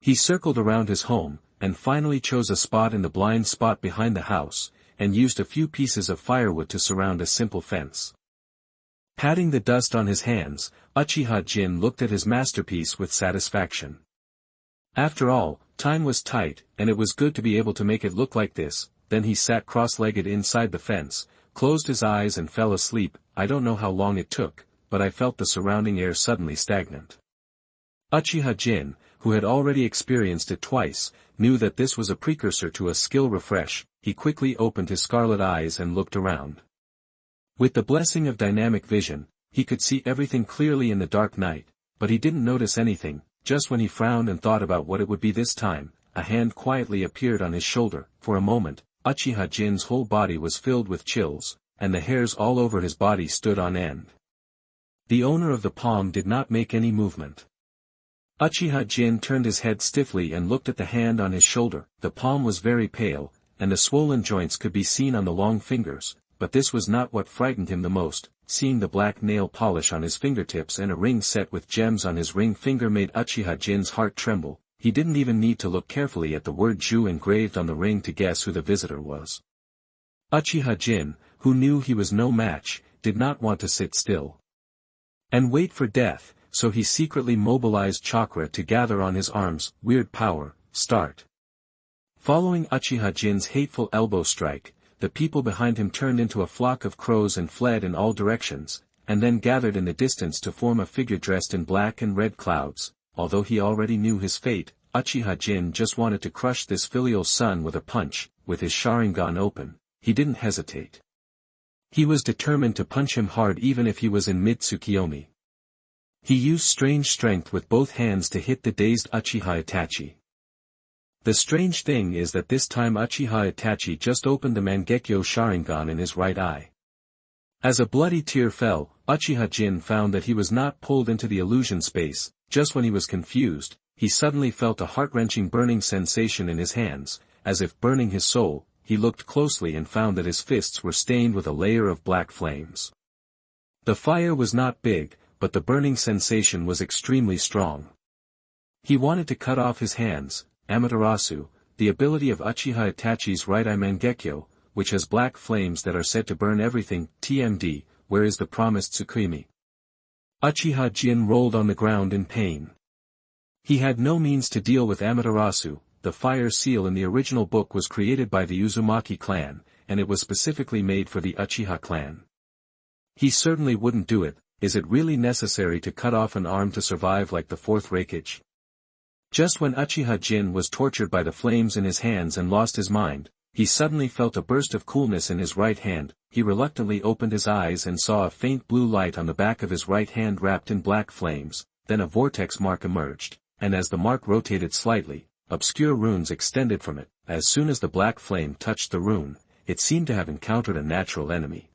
He circled around his home, and finally chose a spot in the blind spot behind the house, and used a few pieces of firewood to surround a simple fence. Patting the dust on his hands, Uchiha Jin looked at his masterpiece with satisfaction. After all, time was tight, and it was good to be able to make it look like this. Then he sat cross-legged inside the fence, closed his eyes and fell asleep. I don't know how long it took, but I felt the surrounding air suddenly stagnant. Uchiha Jin, who had already experienced it twice, knew that this was a precursor to a skill refresh. He quickly opened his scarlet eyes and looked around. With the blessing of dynamic vision, he could see everything clearly in the dark night, but he didn't notice anything. Just when he frowned and thought about what it would be this time, a hand quietly appeared on his shoulder. For a moment, Uchiha Jin's whole body was filled with chills, and the hairs all over his body stood on end. The owner of the palm did not make any movement. Uchiha Jin turned his head stiffly and looked at the hand on his shoulder. The palm was very pale, and the swollen joints could be seen on the long fingers, but this was not what frightened him the most. Seeing the black nail polish on his fingertips and a ring set with gems on his ring finger made Uchiha Jin's heart tremble. He didn't even need to look carefully at the word Ju engraved on the ring to guess who the visitor was. Uchiha Jin, who knew he was no match, did not want to sit still and wait for death, so he secretly mobilized chakra to gather on his arms. Weird power, start. Following Uchiha Jin's hateful elbow strike, the people behind him turned into a flock of crows and fled in all directions, and then gathered in the distance to form a figure dressed in black and red clouds. Although he already knew his fate, Uchiha Jin just wanted to crush this filial son with a punch. With his Sharingan open, he didn't hesitate. He was determined to punch him hard even if he was in mid-Tsukiyomi. He used strange strength with both hands to hit the dazed Uchiha Itachi. The strange thing is that this time Uchiha Itachi just opened the Mangekyo Sharingan in his right eye. As a bloody tear fell, Uchiha Jin found that he was not pulled into the illusion space. Just when he was confused, he suddenly felt a heart-wrenching burning sensation in his hands, as if burning his soul. He looked closely and found that his fists were stained with a layer of black flames. The fire was not big, but the burning sensation was extremely strong. He wanted to cut off his hands. Amaterasu, the ability of Uchiha Itachi's right eye Mangekyo, which has black flames that are said to burn everything. TMD, where is the promised Tsukimi? Uchiha Jin rolled on the ground in pain. He had no means to deal with Amaterasu. The fire seal in the original book was created by the Uzumaki clan, and it was specifically made for the Uchiha clan. He certainly wouldn't do it. Is it really necessary to cut off an arm to survive like the fourth Reikage? Just when Uchiha Jin was tortured by the flames in his hands and lost his mind, he suddenly felt a burst of coolness in his right hand. He reluctantly opened his eyes and saw a faint blue light on the back of his right hand wrapped in black flames. Then a vortex mark emerged, and as the mark rotated slightly, obscure runes extended from it. As soon as the black flame touched the rune, it seemed to have encountered a natural enemy.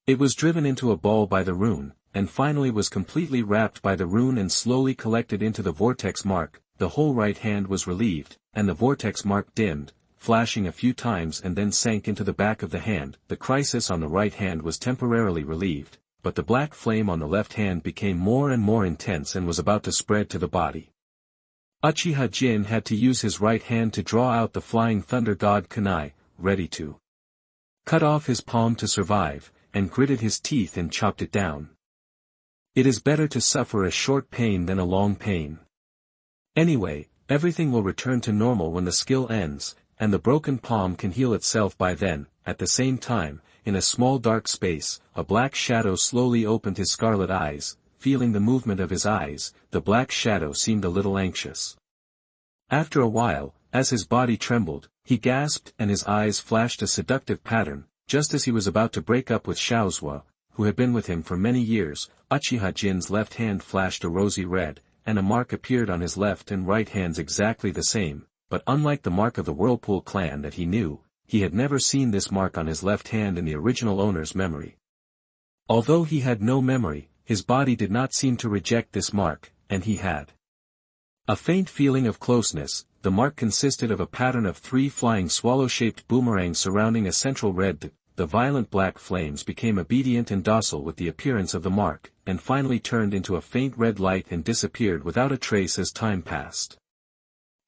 It was driven into a ball by the rune, and finally was completely wrapped by the rune and slowly collected into the vortex mark. The whole right hand was relieved, and the vortex mark dimmed, flashing a few times and then sank into the back of the hand. The crisis on the right hand was temporarily relieved, but the black flame on the left hand became more and more intense and was about to spread to the body. Uchiha Jin had to use his right hand to draw out the flying thunder god kunai, ready to cut off his palm to survive, and gritted his teeth and chopped it down. It is better to suffer a short pain than a long pain. Anyway, everything will return to normal when the skill ends, and the broken palm can heal itself by then. At the same time, in a small dark space, a black shadow slowly opened his scarlet eyes. Feeling the movement of his eyes, the black shadow seemed a little anxious. After a while, as his body trembled, he gasped and his eyes flashed a seductive pattern. Just as he was about to break up with Xiaozhua, who had been with him for many years, Uchiha Jin's left hand flashed a rosy red, and a mark appeared on his left and right hands exactly the same, but unlike the mark of the Whirlpool clan that he knew, he had never seen this mark on his left hand in the original owner's memory. Although he had no memory, his body did not seem to reject this mark, and he had a faint feeling of closeness. The mark consisted of a pattern of 3 flying swallow-shaped boomerangs surrounding a central red. The violent black flames became obedient and docile with the appearance of the mark, and finally turned into a faint red light and disappeared without a trace as time passed.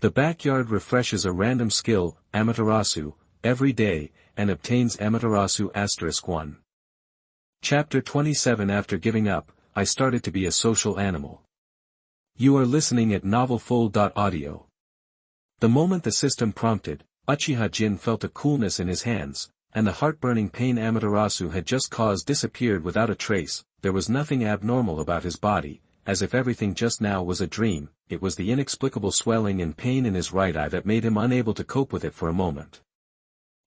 The backyard refreshes a random skill, Amaterasu, every day, and obtains Amaterasu *1. Chapter 27. After giving up, I started to be a social animal. You are listening at novelfull.audio. The moment the system prompted, Uchiha Jin felt a coolness in his hands, and the heart-burning pain Amaterasu had just caused disappeared without a trace. There was nothing abnormal about his body, as if everything just now was a dream. It was the inexplicable swelling and pain in his right eye that made him unable to cope with it for a moment.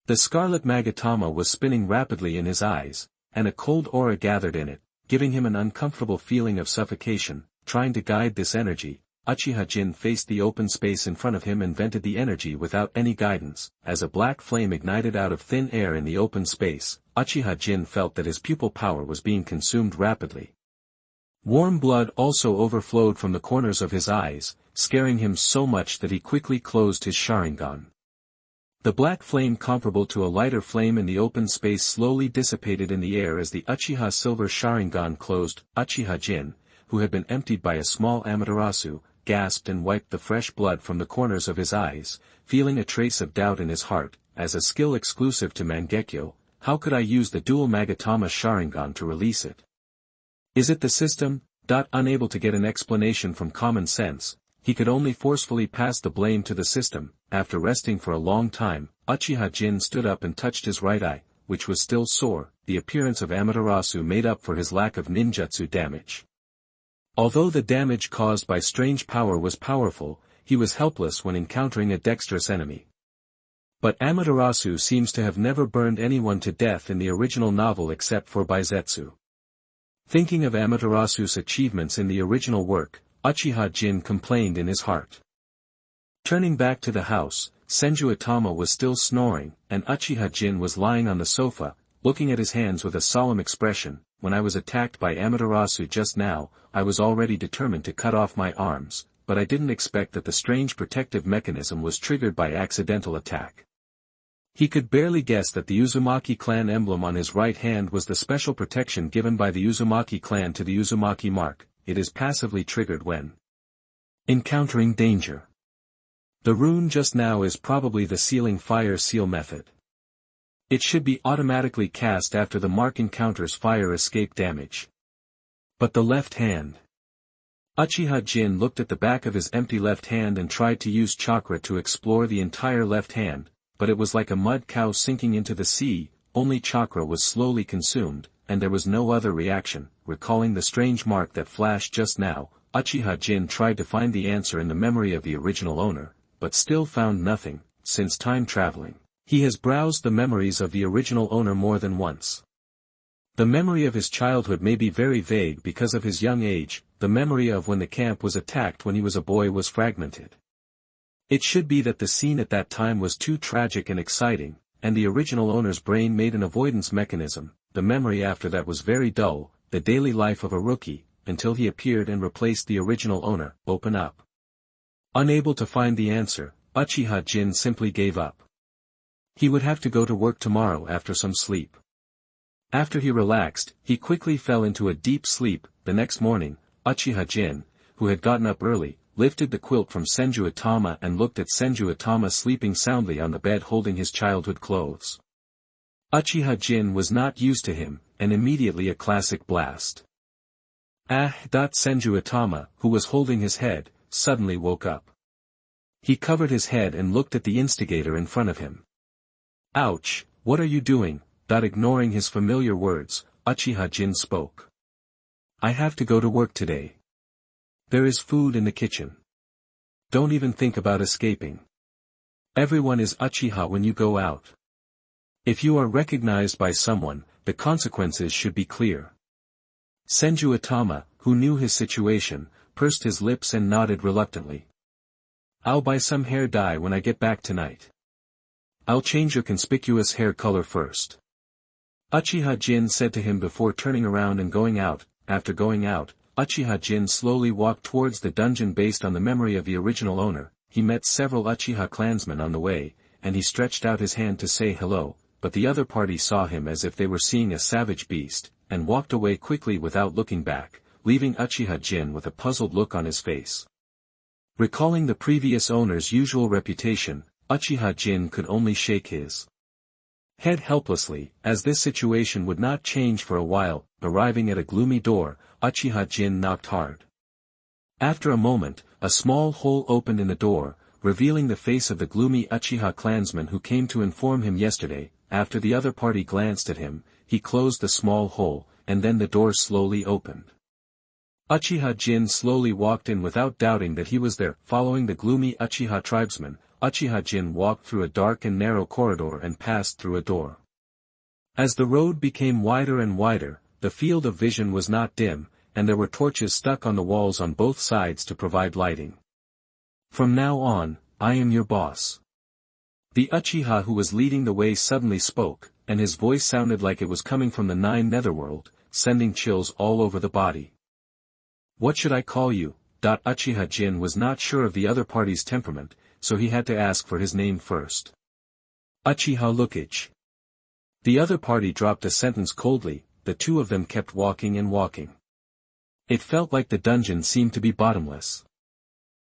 The scarlet magatama was spinning rapidly in his eyes, and a cold aura gathered in it, giving him an uncomfortable feeling of suffocation. Trying to guide this energy, Uchiha Jin faced the open space in front of him and vented the energy without any guidance. As a black flame ignited out of thin air in the open space, Uchiha Jin felt that his pupil power was being consumed rapidly. Warm blood also overflowed from the corners of his eyes, scaring him so much that he quickly closed his Sharingan. The black flame comparable to a lighter flame in the open space slowly dissipated in the air as the Uchiha silver Sharingan closed. Uchiha Jin, who had been emptied by a small Amaterasu, gasped and wiped the fresh blood from the corners of his eyes, feeling a trace of doubt in his heart. As a skill exclusive to Mangekyo, how could I use the dual Magatama Sharingan to release it? Is it the system? Unable to get an explanation from common sense, he could only forcefully pass the blame to the system. After resting for a long time, Uchiha Jin stood up and touched his right eye, which was still sore. The appearance of Amaterasu made up for his lack of ninjutsu damage. Although the damage caused by strange power was powerful, he was helpless when encountering a dexterous enemy. But Amaterasu seems to have never burned anyone to death in the original novel except for Baizetsu. Thinking of Amaterasu's achievements in the original work, Uchiha Jin complained in his heart. Turning back to the house, Senju Itama was still snoring, and Uchiha Jin was lying on the sofa, looking at his hands with a solemn expression. When I was attacked by Amaterasu just now, I was already determined to cut off my arms, but I didn't expect that the strange protective mechanism was triggered by accidental attack. He could barely guess that the Uzumaki clan emblem on his right hand was the special protection given by the Uzumaki clan to the Uzumaki mark. It is passively triggered when encountering danger. The rune just now is probably the sealing fire seal method. It should be automatically cast after the mark encounters fire escape damage. But the left hand. Uchiha Jin looked at the back of his empty left hand and tried to use chakra to explore the entire left hand, but it was like a mud cow sinking into the sea. Only chakra was slowly consumed, and there was no other reaction. Recalling the strange mark that flashed just now, Uchiha Jin tried to find the answer in the memory of the original owner, but still found nothing. Since time traveling, he has browsed the memories of the original owner more than once. The memory of his childhood may be very vague because of his young age. The memory of when the camp was attacked when he was a boy was fragmented. It should be that the scene at that time was too tragic and exciting, and the original owner's brain made an avoidance mechanism. The memory after that was very dull, the daily life of a rookie, until he appeared and replaced the original owner. Open up. Unable to find the answer, Uchiha Jin simply gave up. He would have to go to work tomorrow after some sleep. After he relaxed, he quickly fell into a deep sleep. The next morning, Uchiha Jin, who had gotten up early, lifted the quilt from Senju Itama and looked at Senju Itama sleeping soundly on the bed holding his childhood clothes. Uchiha Jin was not used to him, and immediately a classic blast. Senju Itama, who was holding his head, suddenly woke up. He covered his head and looked at the instigator in front of him. Ouch, what are you doing? Ignoring his familiar words, Uchiha Jin spoke. I have to go to work today. There is food in the kitchen. Don't even think about escaping. Everyone is Uchiha when you go out. If you are recognized by someone, the consequences should be clear. Senju Itama, who knew his situation, pursed his lips and nodded reluctantly. I'll buy some hair dye when I get back tonight. I'll change your conspicuous hair color first. Uchiha Jin said to him before turning around and going out. after going out, Uchiha Jin slowly walked towards the dungeon based on the memory of the original owner. He met several Uchiha clansmen on the way, and he stretched out his hand to say hello, but the other party saw him as if they were seeing a savage beast, and walked away quickly without looking back, leaving Uchiha Jin with a puzzled look on his face. Recalling the previous owner's usual reputation, Uchiha Jin could only shake his head helplessly, as this situation would not change for a while. Arriving at a gloomy door, Uchiha Jin knocked hard. After a moment, a small hole opened in the door, revealing the face of the gloomy Uchiha clansman who came to inform him yesterday. After the other party glanced at him, he closed the small hole, and then the door slowly opened. Uchiha Jin slowly walked in without doubting that he was there. Following the gloomy Uchiha tribesman, Uchiha Jin walked through a dark and narrow corridor and passed through a door. As the road became wider and wider, the field of vision was not dim, and there were torches stuck on the walls on both sides to provide lighting. "From now on, I am your boss." The Uchiha who was leading the way suddenly spoke, and his voice sounded like it was coming from the Nine Netherworld, sending chills all over the body. "What should I call you?" Uchiha Jin was not sure of the other party's temperament, so he had to ask for his name first. "Uchiha Lookage." The other party dropped a sentence coldly. The two of them kept walking and walking. It felt like the dungeon seemed to be bottomless.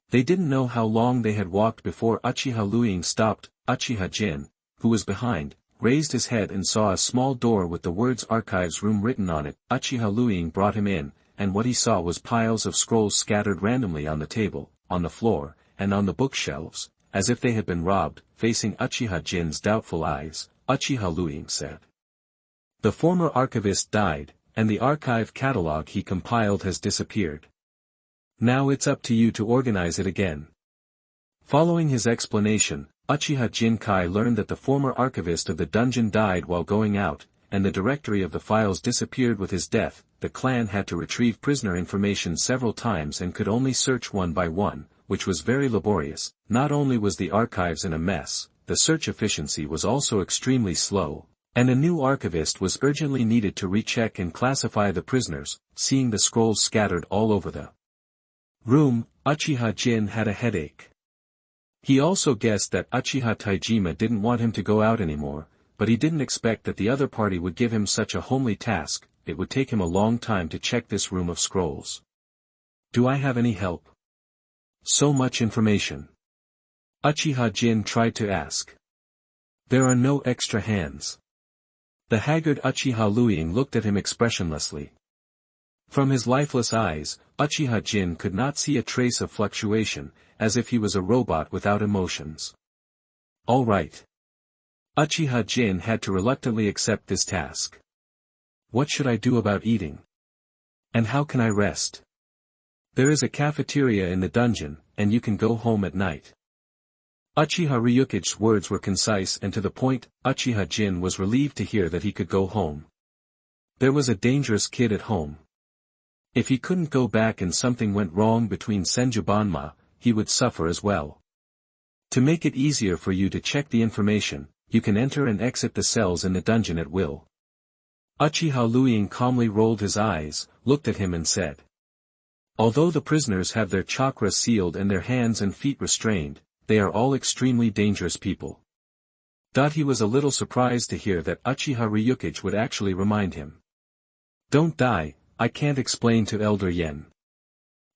They didn't know how long they had walked before Uchiha Luing stopped. Uchiha Jin, who was behind, raised his head and saw a small door with the words Archives Room written on it. Uchiha Luing brought him in, and what he saw was piles of scrolls scattered randomly on the table, on the floor, and on the bookshelves, as if they had been robbed. Facing Uchiha Jin's doubtful eyes, Uchiha Luing said, "The former archivist died, and the archive catalog he compiled has disappeared. Now it's up to you to organize it again." Following his explanation, Uchiha Jinkai learned that the former archivist of the dungeon died while going out, and the directory of the files disappeared with his death. The clan had to retrieve prisoner information several times and could only search one by one, which was very laborious. Not only was the archives in a mess, the search efficiency was also extremely slow, and a new archivist was urgently needed to recheck and classify the prisoners. Seeing the scrolls scattered all over the room, Uchiha Jin had a headache. He also guessed that Uchiha Taijima didn't want him to go out anymore, but he didn't expect that the other party would give him such a homely task. It would take him a long time to check this room of scrolls. "Do I have any help?" "So much information." Uchiha Jin tried to ask. "There are no extra hands." The haggard Uchiha Luing looked at him expressionlessly. From his lifeless eyes, Uchiha Jin could not see a trace of fluctuation, as if he was a robot without emotions. "All right." Uchiha Jin had to reluctantly accept this task. "What should I do about eating? And how can I rest?" "There is a cafeteria in the dungeon, and you can go home at night." Uchiha Ryukichi's words were concise and to the point. Uchiha Jin was relieved to hear that he could go home. There was a dangerous kid at home. If he couldn't go back and something went wrong between Senju Banma, he would suffer as well. To make it easier for you to check the information, you can enter and exit the cells in the dungeon at will. Uchiha Luing calmly rolled his eyes, looked at him and said, "Although the prisoners have their chakra sealed and their hands and feet restrained, they are all extremely dangerous people." He was a little surprised to hear that Uchiha Ryukichi would actually remind him. "Don't die, I can't explain to Elder Yen."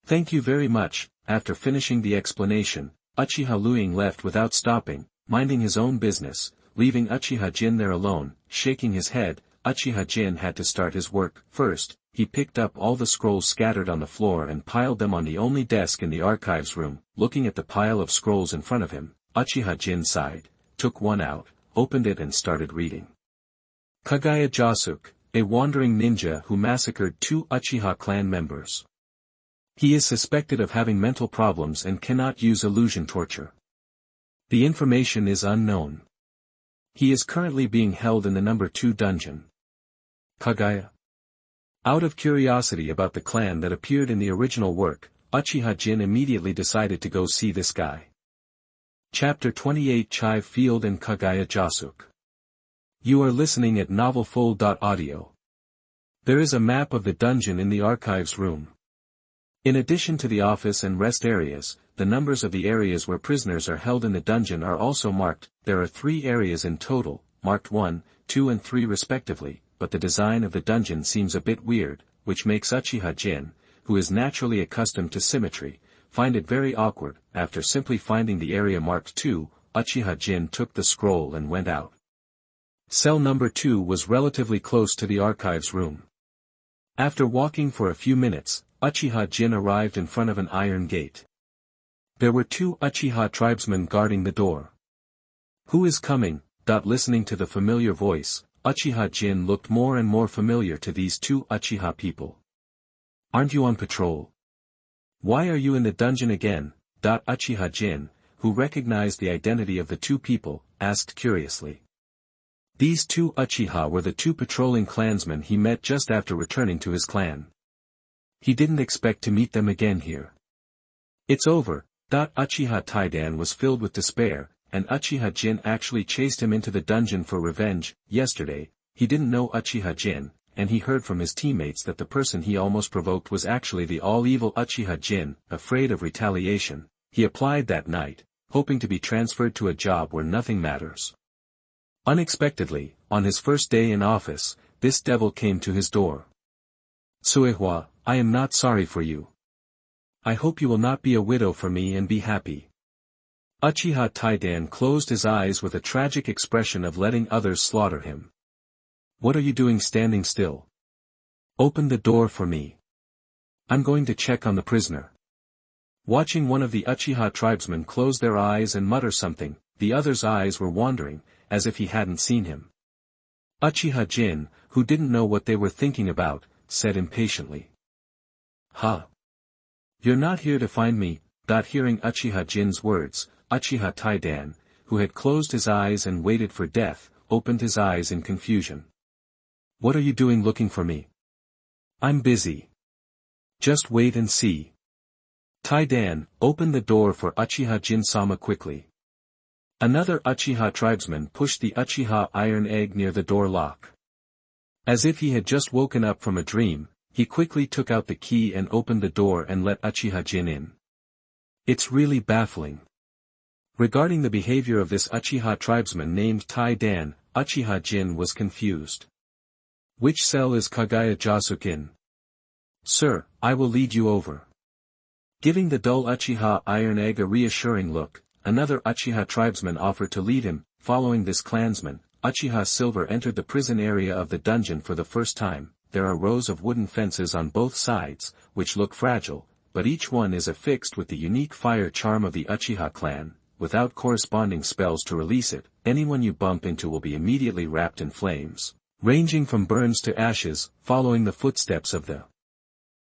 "Thank you very much." After finishing the explanation, Uchiha Luing left without stopping, minding his own business, leaving Uchiha Jin there alone. Shaking his head, Uchiha Jin had to start his work. First, he picked up all the scrolls scattered on the floor and piled them on the only desk in the archives room. Looking at the pile of scrolls in front of him, Uchiha Jin sighed, took one out, opened it and started reading. Kaguya Josuke, a wandering ninja who massacred 2 Uchiha clan members. He is suspected of having mental problems and cannot use illusion torture. The information is unknown. He is currently being held in the number 2 dungeon. Kaguya. Out of curiosity about the clan that appeared in the original work, Uchiha Jin immediately decided to go see this guy. Chapter 28 Chive Field and Kaguya Josuke. You are listening at novelfull.audio. There is a map of the dungeon in the archives room. In addition to the office and rest areas, the numbers of the areas where prisoners are held in the dungeon are also marked. There are 3 areas in total, marked 1, 2 and 3 respectively, but the design of the dungeon seems a bit weird, which makes Uchiha Jin, who is naturally accustomed to symmetry, find it very awkward. After simply finding the area marked 2, Uchiha Jin took the scroll and went out. Cell number 2 was relatively close to the archives room. After walking for a few minutes, Uchiha Jin arrived in front of an iron gate. There were 2 Uchiha tribesmen guarding the door. Who is coming? Listening to the familiar voice, Uchiha Jin looked more and more familiar to these 2 Uchiha people. Aren't you on patrol? Why are you in the dungeon again? Uchiha Jin, who recognized the identity of the 2 people, asked curiously. These 2 Uchiha were the 2 patrolling clansmen he met just after returning to his clan. He didn't expect to meet them again here. It's over. Uchiha Taidan was filled with despair, and Uchiha Jin actually chased him into the dungeon for revenge. Yesterday, he didn't know Uchiha Jin, and he heard from his teammates that the person he almost provoked was actually the all-evil Uchiha Jin. Afraid of retaliation, he applied that night, hoping to be transferred to a job where nothing matters. Unexpectedly, on his first day in office, this devil came to his door. Suehwa, I am not sorry for you. I hope you will not be a widow for me and be happy. Uchiha Taidan closed his eyes with a tragic expression of letting others slaughter him. What are you doing standing still? Open the door for me. I'm going to check on the prisoner. Watching one of the Uchiha tribesmen close their eyes and mutter something, the other's eyes were wandering, as if he hadn't seen him. Uchiha Jin, who didn't know what they were thinking about, said impatiently. Huh? You're not here to find me. Hearing Uchiha Jin's words, Uchiha Taidan, who had closed his eyes and waited for death, opened his eyes in confusion. What are you doing looking for me? I'm busy. Just wait and see. Taidan, open the door for Uchiha Jin-sama quickly. Another Uchiha tribesman pushed the Uchiha iron egg near the door lock. As if he had just woken up from a dream, he quickly took out the key and opened the door and let Uchiha Jin in. It's really baffling. Regarding the behavior of this Uchiha tribesman named Taidan, Uchiha Jin was confused. Which cell is Kaguya Josuke in? Sir, I will lead you over. Giving the dull Uchiha iron egg a reassuring look, another Uchiha tribesman offered to lead him. Following this clansman, Uchiha Silver entered the prison area of the dungeon for the first time. There are rows of wooden fences on both sides, which look fragile, but each one is affixed with the unique fire charm of the Uchiha clan. Without corresponding spells to release it, anyone you bump into will be immediately wrapped in flames, ranging from burns to ashes. Following the footsteps of the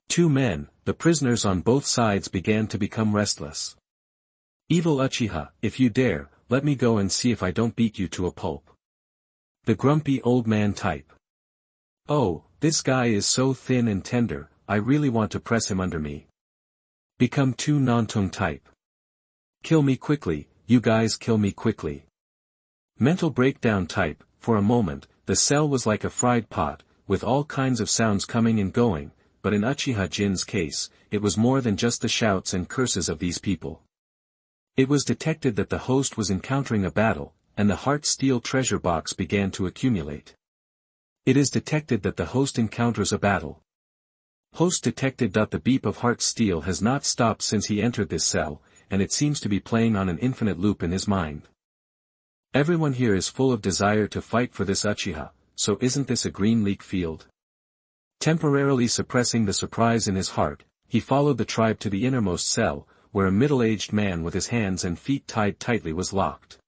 2 men, the prisoners on both sides began to become restless. Evil Uchiha, if you dare, let me go and see if I don't beat you to a pulp. The grumpy old man type. Oh, this guy is so thin and tender, I really want to press him under me. Become 2 non-tongue type. Kill me quickly, you guys kill me quickly. Mental breakdown type. For a moment, the cell was like a fried pot, with all kinds of sounds coming and going, but in Uchiha Jin's case, it was more than just the shouts and curses of these people. It was detected that the host was encountering a battle, and the heart steel treasure box began to accumulate. It is detected that the host encounters a battle. Host detected. The beep of heart steel has not stopped since he entered this cell, and it seems to be playing on an infinite loop in his mind. Everyone here is full of desire to fight for this Uchiha, so isn't this a green leak field? Temporarily suppressing the surprise in his heart, he followed the tribe to the innermost cell, where a middle-aged man with his hands and feet tied tightly was locked.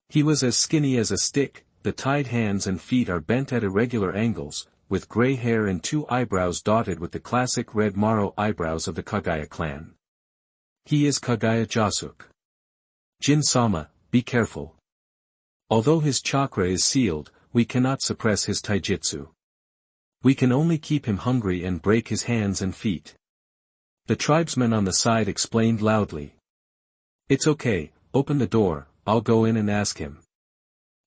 He was as skinny as a stick. The tied hands and feet are bent at irregular angles, with gray hair and 2 eyebrows dotted with the classic red Maro eyebrows of the Kaguya clan. He is Kaguya Josuke. Jin-sama, be careful. Although his chakra is sealed, we cannot suppress his taijutsu. We can only keep him hungry and break his hands and feet. The tribesman on the side explained loudly. It's okay, open the door, I'll go in and ask him.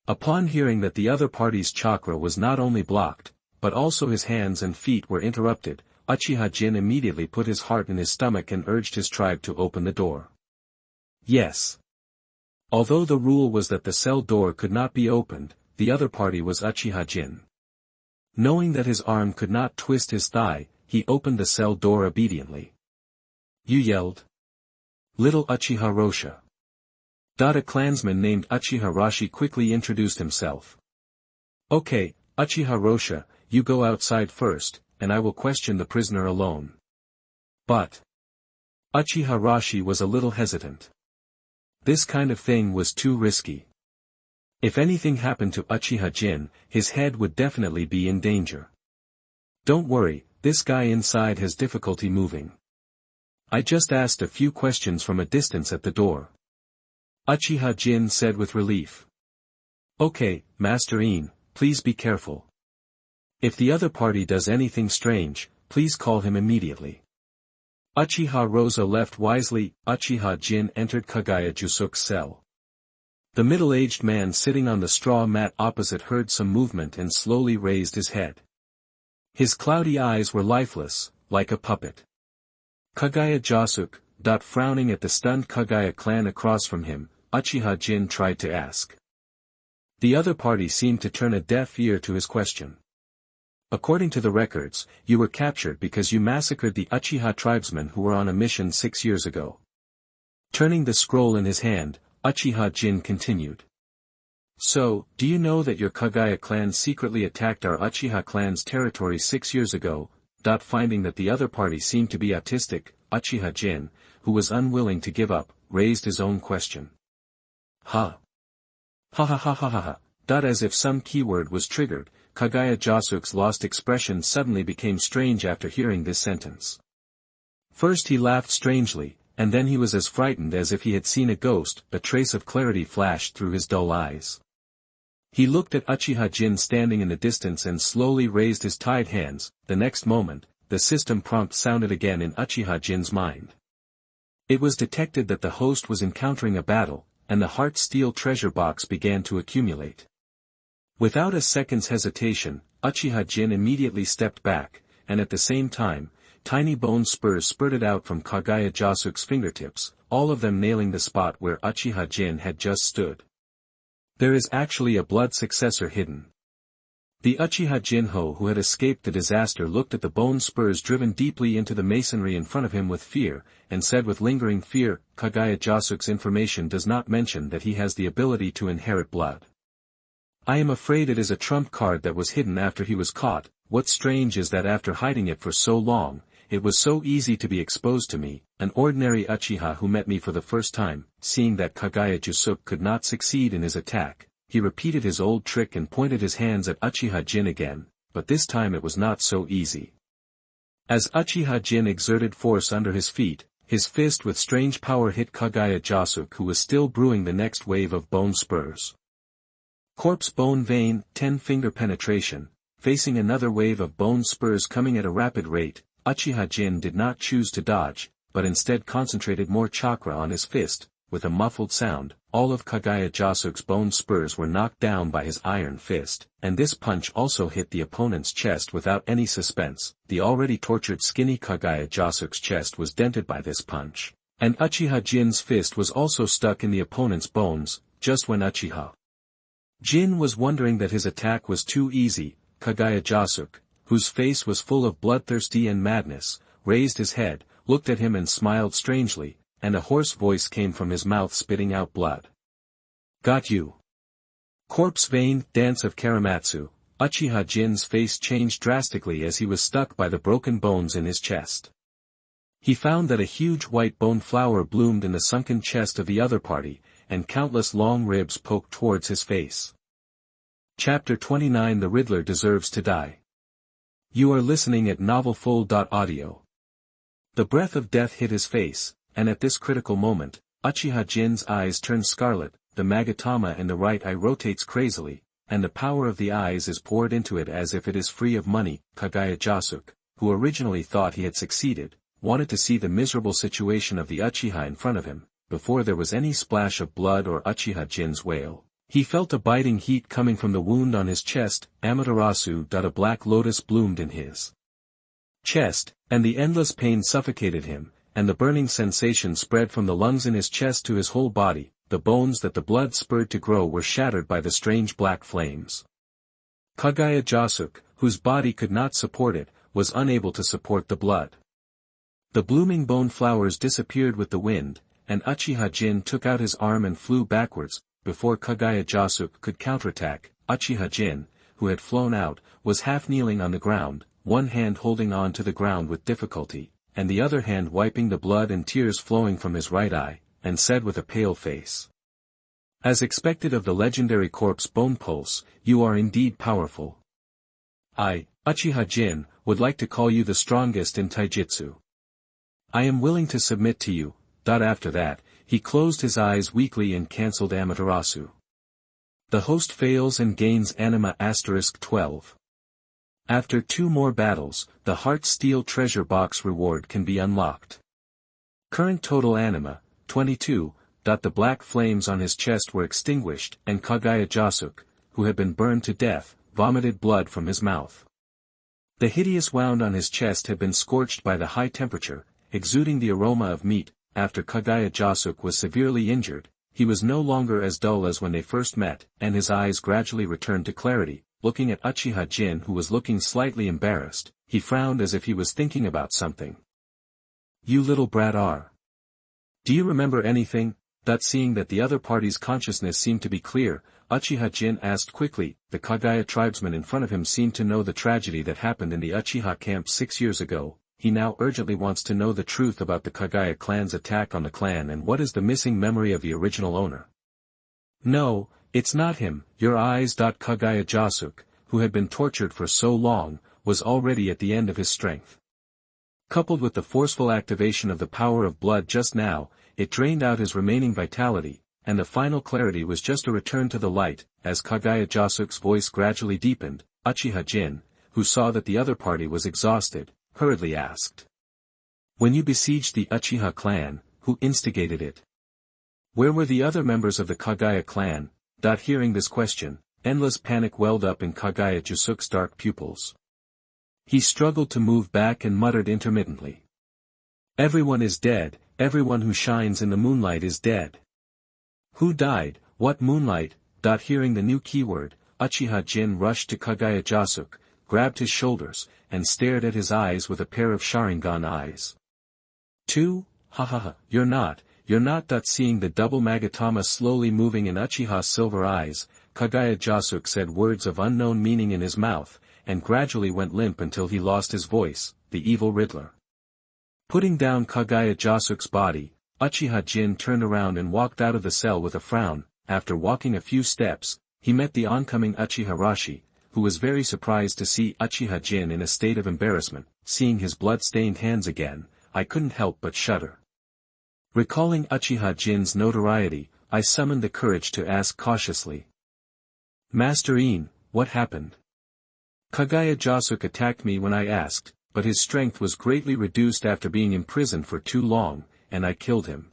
Upon hearing that the other party's chakra was not only blocked, but also his hands and feet were interrupted. Uchiha Jin immediately put his heart in his stomach and urged his tribe to open the door. Yes. Although the rule was that the cell door could not be opened, the other party was Uchiha Jin. Knowing that his arm could not twist his thigh, he opened the cell door obediently. You yelled. Little Uchiha Rosha. A clansman named Uchiha Rashi quickly introduced himself. Okay, Uchiha Rosha, you go outside first, and I will question the prisoner alone. But Uchiha Rashi was a little hesitant. This kind of thing was too risky. If anything happened to Uchiha Jin, his head would definitely be in danger. Don't worry, this guy inside has difficulty moving. I just asked a few questions from a distance at the door. Uchiha Jin said with relief. Okay, Master Een, please be careful. If the other party does anything strange, please call him immediately. Uchiha Rosa left wisely. Uchiha Jin entered Kaguya Josuke's cell. The middle-aged man sitting on the straw mat opposite heard some movement and slowly raised his head. His cloudy eyes were lifeless, like a puppet. Kaguya Josuke, frowning at the stunned Kaguya clan across from him, Uchiha Jin tried to ask. The other party seemed to turn a deaf ear to his question. According to the records, you were captured because you massacred the Uchiha tribesmen who were on a mission 6 years ago. Turning the scroll in his hand, Uchiha Jin continued. So, do you know that your Kaguya clan secretly attacked our Uchiha clan's territory 6 years ago? Finding that the other party seemed to be autistic, Uchiha Jin, who was unwilling to give up, raised his own question. Ha. Ha ha ha ha ha ha. As if some keyword was triggered, Kaguya Josuke's lost expression suddenly became strange after hearing this sentence. First he laughed strangely, and then he was as frightened as if he had seen a ghost. A trace of clarity flashed through his dull eyes. He looked at Uchiha Jin standing in the distance and slowly raised his tied hands. The next moment, the system prompt sounded again in Uchiha Jin's mind. It was detected that the host was encountering a battle, and the heart steel treasure box began to accumulate. Without a second's hesitation, Uchiha Jin immediately stepped back, and at the same time, tiny bone spurs spurted out from Kaguya Josuke's fingertips, all of them nailing the spot where Uchiha Jin had just stood. There is actually a blood successor hidden. The Uchiha Jinho who had escaped the disaster looked at the bone spurs driven deeply into the masonry in front of him with fear, and said with lingering fear, Kaguya Josuke's information does not mention that he has the ability to inherit blood. I am afraid it is a trump card that was hidden after he was caught. What's strange is that after hiding it for so long, it was so easy to be exposed to me, an ordinary Uchiha who met me for the first time. Seeing that Kaguya Josuke could not succeed in his attack, he repeated his old trick and pointed his hands at Uchiha Jin again, but this time it was not so easy. As Uchiha Jin exerted force under his feet, his fist with strange power hit Kaguya Josuke who was still brewing the next wave of bone spurs. Corpse bone vein, 10-finger penetration, facing another wave of bone spurs coming at a rapid rate, Uchiha Jin did not choose to dodge, but instead concentrated more chakra on his fist. With a muffled sound, all of Kaguya Josuke's bone spurs were knocked down by his iron fist, and this punch also hit the opponent's chest without any suspense. The already tortured skinny Kaguya Josuke's chest was dented by this punch, and Uchiha Jin's fist was also stuck in the opponent's bones. Just when Uchiha Jin was wondering that his attack was too easy, Kaguya Josuke, whose face was full of bloodthirsty and madness, raised his head, looked at him and smiled strangely, and a hoarse voice came from his mouth spitting out blood. Got you. Corpse vein, dance of Karamatsu. Uchiha Jin's face changed drastically as he was struck by the broken bones in his chest. He found that a huge white bone flower bloomed in the sunken chest of the other party, and countless long ribs poked towards his face. Chapter 29 The Riddler Deserves to Die. You are listening at novelfull.audio. The breath of death hit his face, and at this critical moment, Uchiha Jin's eyes turn scarlet, the Magatama in the right eye rotates crazily, and the power of the eyes is poured into it as if it is free of money. Kaguya Josuke, who originally thought he had succeeded, wanted to see the miserable situation of the Uchiha in front of him. Before there was any splash of blood or Uchiha Jin's wail, He felt a biting heat coming from the wound on his chest. Amaterasu. A black lotus bloomed in his chest, and the endless pain suffocated him, and the burning sensation spread from the lungs in his chest to his whole body. The bones that the blood spurred to grow were shattered by the strange black flames. Kaguya Josuke, whose body could not support it, was unable to support the blood. The blooming bone flowers disappeared with the wind, and Uchiha Jin took out his arm and flew backwards. Before Kaguya Josuke could counterattack, Uchiha Jin, who had flown out, was half kneeling on the ground, one hand holding on to the ground with difficulty, and the other hand wiping the blood and tears flowing from his right eye, and said with a pale face, "As expected of the legendary corpse Bone Pulse, you are indeed powerful. I, Uchiha Jin, would like to call you the strongest in Taijutsu. I am willing to submit to you." After that, he closed his eyes weakly and cancelled Amaterasu. The host fails and gains anima *12. After 2 more battles, the Heart Steel treasure box reward can be unlocked. Current total anima, 22. The black flames on his chest were extinguished, and Kaguya Josuke, who had been burned to death, vomited blood from his mouth. The hideous wound on his chest had been scorched by the high temperature, exuding the aroma of meat. After Kaguya Josuke was severely injured, he was no longer as dull as when they first met, and his eyes gradually returned to clarity. Looking at Uchiha Jin, who was looking slightly embarrassed, he frowned as if he was thinking about something. "You little brat are. Do you remember anything?" Seeing that the other party's consciousness seemed to be clear, Uchiha Jin asked quickly. The Kaguya tribesman in front of him seemed to know the tragedy that happened in the Uchiha camp 6 years ago. He now urgently wants to know the truth about the Kaguya clan's attack on the clan and what is the missing memory of the original owner. "No, it's not him, your eyes." Kaguya Josuke, who had been tortured for so long, was already at the end of his strength. Coupled with the forceful activation of the power of blood just now, it drained out his remaining vitality, and the final clarity was just a return to the light. As Kaguya Josuke's voice gradually deepened, Uchiha Jin, who saw that the other party was exhausted, hurriedly asked, "When you besieged the Uchiha clan, who instigated it? Where were the other members of the Kaguya clan?" Hearing this question, endless panic welled up in Kaguya Josuke's dark pupils. He struggled to move back and muttered intermittently, "Everyone is dead, everyone who shines in the moonlight is dead." "Who died? What moonlight?" Hearing the new keyword, Uchiha Jin rushed to Kaguya Josuke, grabbed his shoulders, and stared at his eyes with a pair of Sharingan eyes. "2? Ha ha ha, you're not. Seeing the double Magatama slowly moving in Uchiha's silver eyes, Kaguya Josuke said words of unknown meaning in his mouth, and gradually went limp until he lost his voice. The evil Riddler. Putting down Kaguya Josuke's body, Uchiha Jin turned around and walked out of the cell with a frown. After walking a few steps, he met the oncoming Uchiha Rashi, who was very surprised to see Uchiha Jin in a state of embarrassment. Seeing his blood-stained hands again, I couldn't help but shudder. Recalling Uchiha Jin's notoriety, I summoned the courage to ask cautiously, "Master Ine, what happened?" Kaguya Josuke attacked me when I asked, but his strength was greatly reduced after being imprisoned for too long, and I killed him.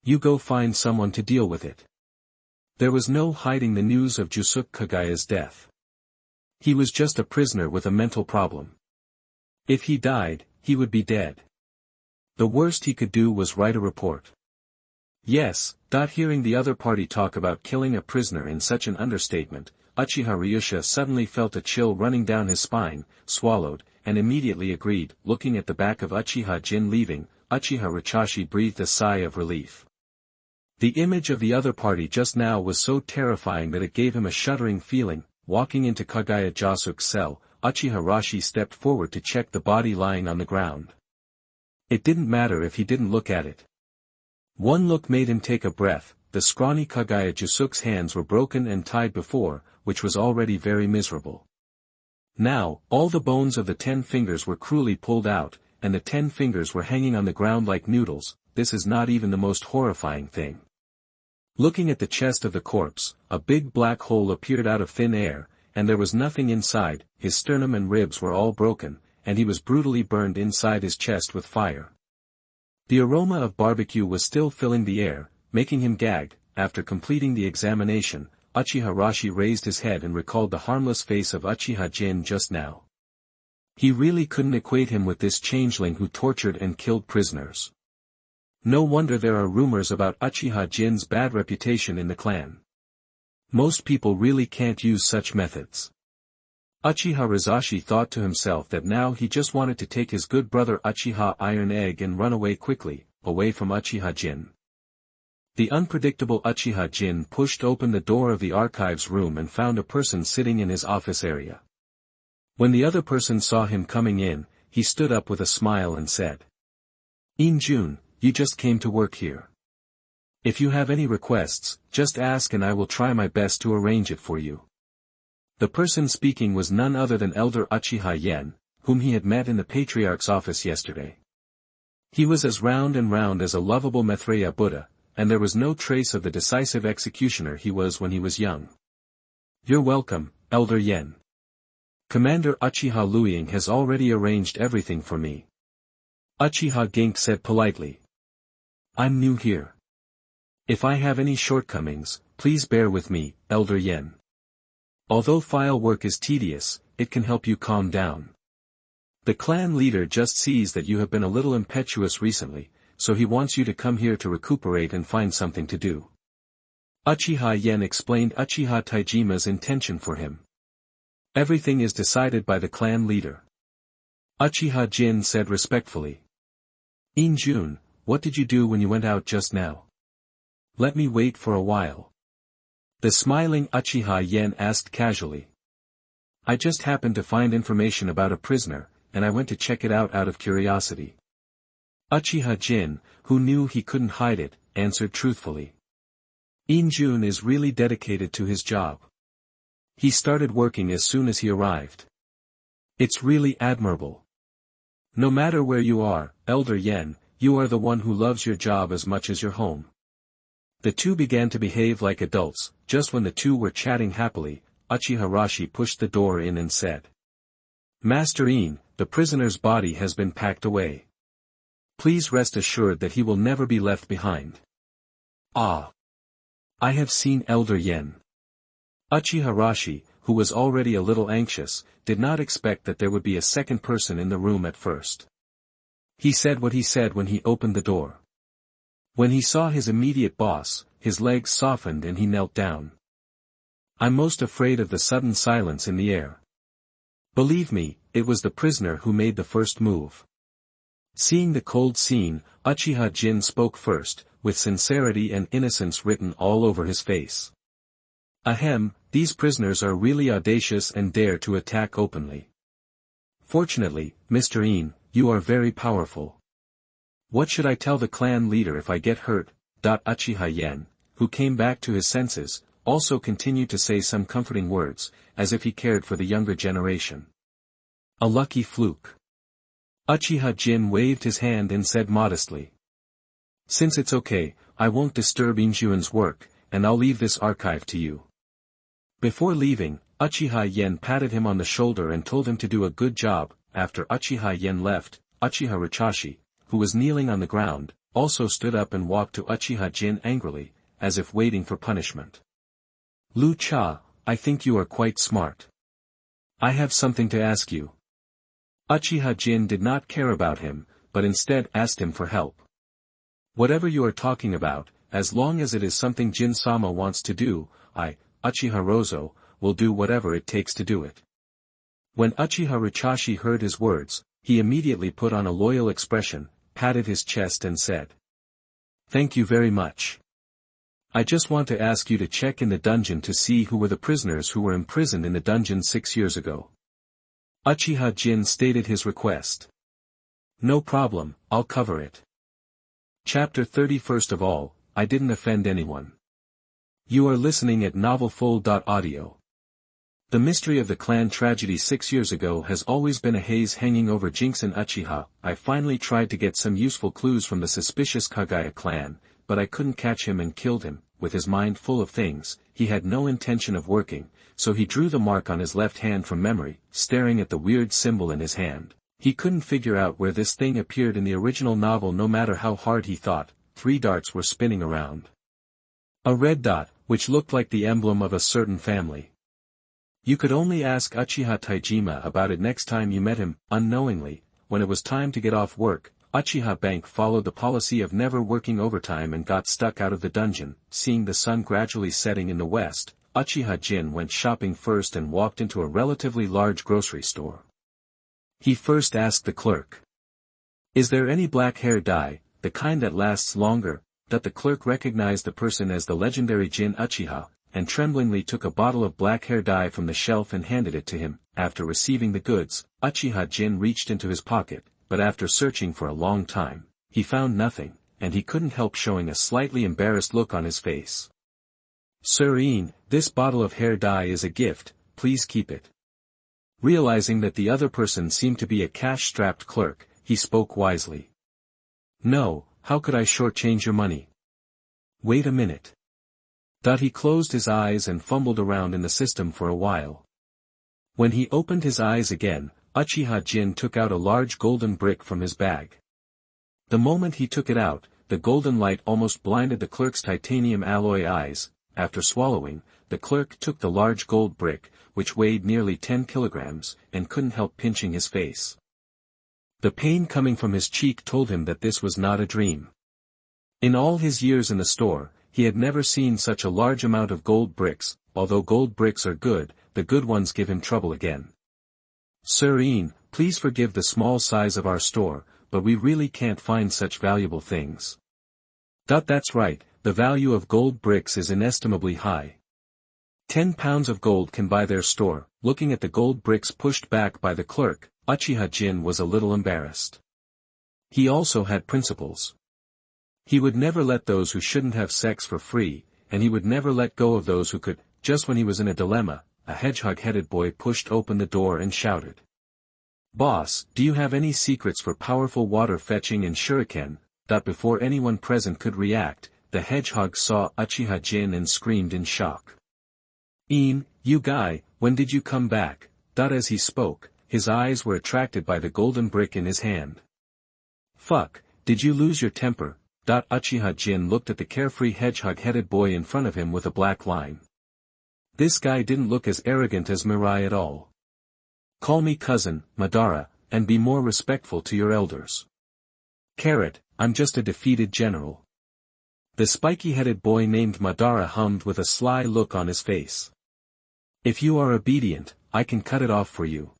You go find someone to deal with it. There was no hiding the news of Josuke Kaguya's death. He was just a prisoner with a mental problem. If he died, he would be dead. The worst he could do was write a report. Yes. Hearing the other party talk about killing a prisoner in such an understatement, Uchiha Ryusha suddenly felt a chill running down his spine, swallowed, and immediately agreed. Looking at the back of Uchiha Jin leaving, Uchiha Rachashi breathed a sigh of relief. The image of the other party just now was so terrifying that it gave him a shuddering feeling. Walking into Kaguya Josuke's cell, Uchiha Rashi stepped forward to check the body lying on the ground. It didn't matter if he didn't look at it. One look made him take a breath. The scrawny Kaguya Josuke's hands were broken and tied before, which was already very miserable. Now, all the bones of the 10 fingers were cruelly pulled out, and the 10 fingers were hanging on the ground like noodles. This is not even the most horrifying thing. Looking at the chest of the corpse, a big black hole appeared out of thin air, and there was nothing inside. His sternum and ribs were all broken, and he was brutally burned inside his chest with fire. The aroma of barbecue was still filling the air, making him gag. After completing the examination, Uchiha raised his head and recalled the harmless face of Uchiha Jin just now. He really couldn't equate him with this changeling who tortured and killed prisoners. No wonder there are rumors about Uchiha Jin's bad reputation in the clan. Most people really can't use such methods. Uchiha Rizashi thought to himself that now he just wanted to take his good brother Uchiha Iron Egg and run away quickly, away from Uchiha Jin. The unpredictable Uchiha Jin pushed open the door of the archives room and found a person sitting in his office area. When the other person saw him coming in, he stood up with a smile and said, "In-jun, you just came to work here. If you have any requests, just ask and I will try my best to arrange it for you." The person speaking was none other than Elder Uchiha Yen, whom he had met in the Patriarch's office yesterday. He was as round as a lovable Maitreya Buddha, and there was no trace of the decisive executioner he was when he was young. "You're welcome, Elder Yen. Commander Uchiha Luiying has already arranged everything for me." Uchiha Gink said politely. "I'm new here. If I have any shortcomings, please bear with me, Elder Yen. Although file work is tedious, it can help you calm down. The clan leader just sees that you have been a little impetuous recently, so he wants you to come here to recuperate and find something to do." Uchiha Yen explained Uchiha Taijima's intention for him. "Everything is decided by the clan leader." Uchiha Jin said respectfully. "In-jun, what did you do when you went out just now? Let me wait for a while." The smiling Uchiha Yen asked casually. "I just happened to find information about a prisoner, and I went to check it out of curiosity." Uchiha Jin, who knew he couldn't hide it, answered truthfully. In-jun is really dedicated to his job. He started working as soon as he arrived. It's really admirable. No matter where you are, Elder Yen, you are the one who loves your job as much as your home. The two began to behave like adults. Just when the two were chatting happily, Uchiha Rashi pushed the door in and said, "Master In, the prisoner's body has been packed away. Please rest assured that he will never be left behind." "Ah. I have seen Elder Yen." Uchiha Rashi, who was already a little anxious, did not expect that there would be a second person in the room at first. He said what he said when he opened the door. When he saw his immediate boss, his legs softened and he knelt down. "I'm most afraid of the sudden silence in the air. Believe me, it was the prisoner who made the first move." Seeing the cold scene, Uchiha Jin spoke first, with sincerity and innocence written all over his face. "Ahem, these prisoners are really audacious and dare to attack openly. Fortunately, Mr. In, you are very powerful. What should I tell the clan leader if I get hurt?" Uchiha Yen, who came back to his senses, also continued to say some comforting words, as if he cared for the younger generation. "A lucky fluke." Uchiha Jin waved his hand and said modestly. "Since it's okay, I won't disturb In-jun's work, and I'll leave this archive to you." Before leaving, Uchiha Yen patted him on the shoulder and told him to do a good job. After Uchiha Yen left, Uchiha Richashi, who was kneeling on the ground, also stood up and walked to Uchiha Jin angrily, as if waiting for punishment. "Lu Cha, I think you are quite smart. I have something to ask you." Uchiha Jin did not care about him, but instead asked him for help. "Whatever you are talking about, as long as it is something Jin-sama wants to do, I, Uchiha Rozo, will do whatever it takes to do it." When Uchiha Richashi heard his words, he immediately put on a loyal expression, patted his chest and said, "Thank you very much. I just want to ask you to check in the dungeon to see who were the prisoners who were imprisoned in the dungeon 6 years ago." Uchiha Jin stated his request. "No problem, I'll cover it." Chapter 30. First of all, I didn't offend anyone. You are listening at novelfull.audio. The mystery of the clan tragedy 6 years ago has always been a haze hanging over Jinx and Uchiha. I finally tried to get some useful clues from the suspicious Kaguya clan, but I couldn't catch him and killed him. With his mind full of things, he had no intention of working, so he drew the mark on his left hand from memory, staring at the weird symbol in his hand. He couldn't figure out where this thing appeared in the original novel no matter how hard he thought. 3 darts were spinning around. A red dot, which looked like the emblem of a certain family. You could only ask Uchiha Taijima about it next time you met him. Unknowingly, when it was time to get off work, Uchiha Bank followed the policy of never working overtime and got stuck out of the dungeon. Seeing the sun gradually setting in the west, Uchiha Jin went shopping first and walked into a relatively large grocery store. He first asked the clerk, "Is there any black hair dye, the kind that lasts longer?" That the clerk recognized the person as the legendary Jin Uchiha, and tremblingly took a bottle of black hair dye from the shelf and handed it to him. After receiving the goods, Uchiha Jin reached into his pocket, but after searching for a long time, he found nothing, and he couldn't help showing a slightly embarrassed look on his face. "Sir Ian, this bottle of hair dye is a gift, please keep it." Realizing that the other person seemed to be a cash-strapped clerk, he spoke wisely. "No, how could I shortchange your money? Wait a minute." He closed his eyes and fumbled around in the system for a while. When he opened his eyes again, Uchiha Jin took out a large golden brick from his bag. The moment he took it out, the golden light almost blinded the clerk's titanium alloy eyes. After swallowing, the clerk took the large gold brick, which weighed nearly 10 kilograms, and couldn't help pinching his face. The pain coming from his cheek told him that this was not a dream. In all his years in the store, he had never seen such a large amount of gold bricks. Although gold bricks are good, the good ones give him trouble again. "Sir Ian, please forgive the small size of our store, but we really can't find such valuable things." That's right, the value of gold bricks is inestimably high. 10 pounds of gold can buy their store. Looking at the gold bricks pushed back by the clerk, Uchiha Jin was a little embarrassed. He also had principles. He would never let those who shouldn't have sex for free, and he would never let go of those who could. Just when he was in a dilemma, a hedgehog-headed boy pushed open the door and shouted, "Boss, do you have any secrets for powerful water fetching and shuriken?" Before anyone present could react, the hedgehog saw Uchiha Jin and screamed in shock. "Ian, you guy, when did you come back?" As he spoke, his eyes were attracted by the golden brick in his hand. "Fuck, did you lose your temper?" Uchiha Jin looked at the carefree hedgehog-headed boy in front of him with a black line. This guy didn't look as arrogant as Mirai at all. "Call me cousin, Madara, and be more respectful to your elders." "Carrot, I'm just a defeated general." The spiky-headed boy named Madara hummed with a sly look on his face. "If you are obedient, I can cut it off for you."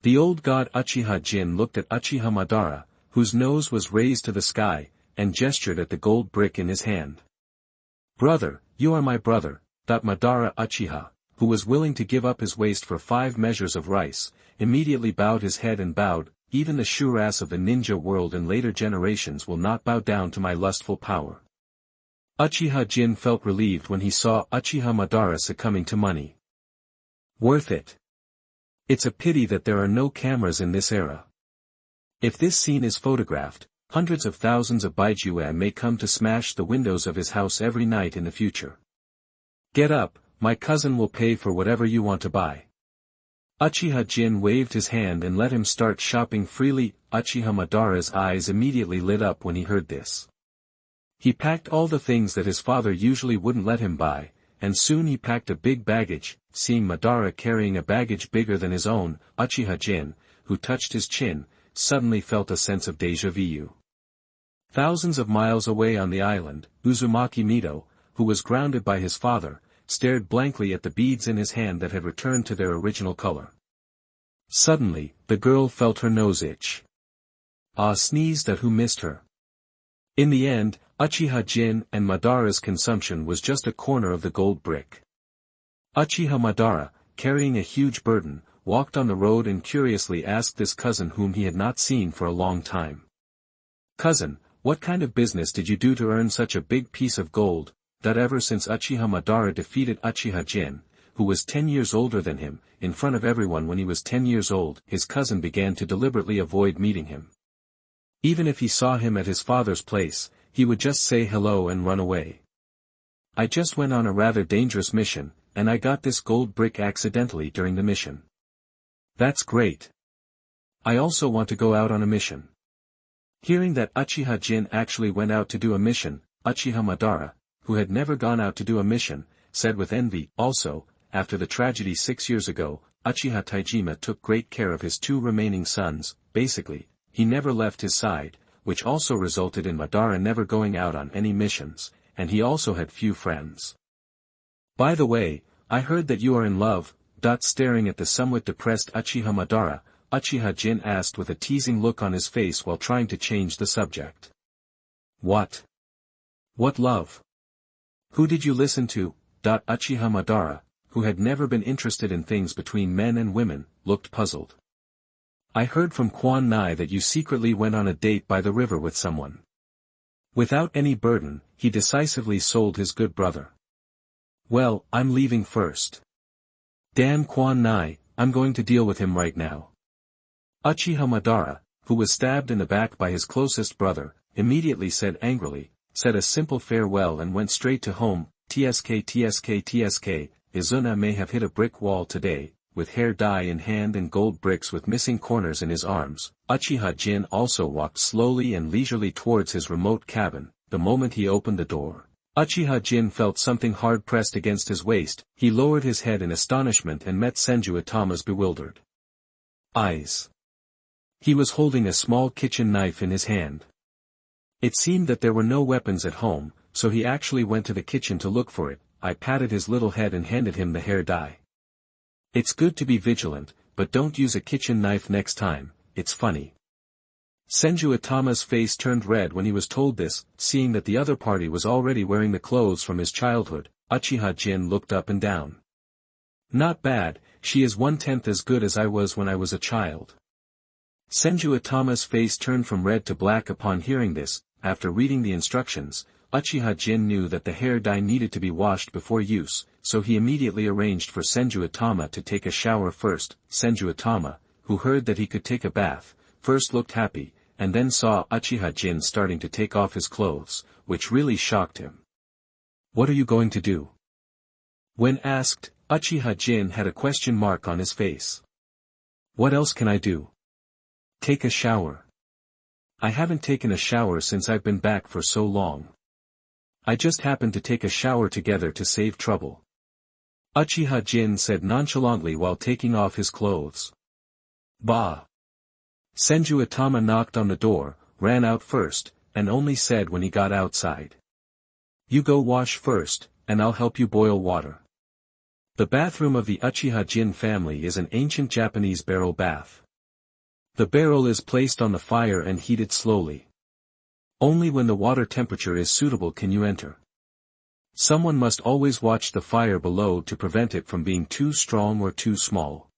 The old god Uchiha Jin looked at Uchiha Madara, whose nose was raised to the sky, and gestured at the gold brick in his hand. "Brother, you are my brother." Madara Uchiha, who was willing to give up his waist for 5 measures of rice, immediately bowed his head and bowed. "Even the Shurass of the ninja world in later generations will not bow down to my lustful power." Uchiha Jin felt relieved when he saw Uchiha Madara succumbing to money. Worth it. It's a pity that there are no cameras in this era. If this scene is photographed, hundreds of thousands of Baijue may come to smash the windows of his house every night in the future. "Get up, my cousin will pay for whatever you want to buy." Uchiha Jin waved his hand and let him start shopping freely. Uchiha Madara's eyes immediately lit up when he heard this. He packed all the things that his father usually wouldn't let him buy, and soon he packed a big baggage. Seeing Madara carrying a baggage bigger than his own, Uchiha Jin, who touched his chin, suddenly felt a sense of déjà vu. Thousands of miles away on the island, Uzumaki Mido, who was grounded by his father, stared blankly at the beads in his hand that had returned to their original color. Suddenly, the girl felt her nose itch. Sneezed at who missed her. In the end, Uchiha Jin and Madara's consumption was just a corner of the gold brick. Uchiha Madara, carrying a huge burden, walked on the road and curiously asked this cousin whom he had not seen for a long time. "Cousin, what kind of business did you do to earn such a big piece of gold?" Ever since Uchiha Madara defeated Uchiha Jin, who was 10 years older than him, in front of everyone when he was 10 years old, his cousin began to deliberately avoid meeting him. Even if he saw him at his father's place, he would just say hello and run away. "I just went on a rather dangerous mission, and I got this gold brick accidentally during the mission." "That's great. I also want to go out on a mission." Hearing that Uchiha Jin actually went out to do a mission, Uchiha Madara, who had never gone out to do a mission, said with envy, also, after the tragedy 6 years ago, Uchiha Taijima took great care of his 2 remaining sons. Basically, he never left his side, which also resulted in Madara never going out on any missions, and he also had few friends. By the way, I heard that you are in love. Staring at the somewhat depressed Uchiha Madara, Uchiha Jin asked with a teasing look on his face while trying to change the subject. What? What love? Who did you listen to? Uchiha Madara, who had never been interested in things between men and women, looked puzzled. I heard from Quan Nai that you secretly went on a date by the river with someone. Without any burden, he decisively sold his good brother. Well, I'm leaving first. Damn Quan Nai, I'm going to deal with him right now. Uchiha Madara, who was stabbed in the back by his closest brother, immediately said angrily, said a simple farewell and went straight to home. TSK, Izuna may have hit a brick wall today, with hair dye in hand and gold bricks with missing corners in his arms. Uchiha Jin also walked slowly and leisurely towards his remote cabin. The moment he opened the door, Uchiha Jin felt something hard pressed against his waist. He lowered his head in astonishment and met Senju Itama's bewildered eyes. He was holding a small kitchen knife in his hand. It seemed that there were no weapons at home, so he actually went to the kitchen to look for it. I patted his little head and handed him the hair dye. It's good to be vigilant, but don't use a kitchen knife next time, it's funny. Senju Itama's face turned red when he was told this. Seeing that the other party was already wearing the clothes from his childhood, Uchiha Jin looked up and down. Not bad, she is 1/10 as good as I was when I was a child. Senju Itama's face turned from red to black upon hearing this. After reading the instructions, Uchiha Jin knew that the hair dye needed to be washed before use, so he immediately arranged for Senju Itama to take a shower first. Senju Itama, who heard that he could take a bath, first looked happy, and then saw Uchiha Jin starting to take off his clothes, which really shocked him. What are you going to do? When asked, Uchiha Jin had a question mark on his face. What else can I do? Take a shower. I haven't taken a shower since I've been back for so long. I just happened to take a shower together to save trouble. Uchiha Jin said nonchalantly while taking off his clothes. Bah! Senju Itama knocked on the door, ran out first, and only said when he got outside. You go wash first, and I'll help you boil water. The bathroom of the Uchiha Jin family is an ancient Japanese barrel bath. The barrel is placed on the fire and heated slowly. Only when the water temperature is suitable can you enter. Someone must always watch the fire below to prevent it from being too strong or too small.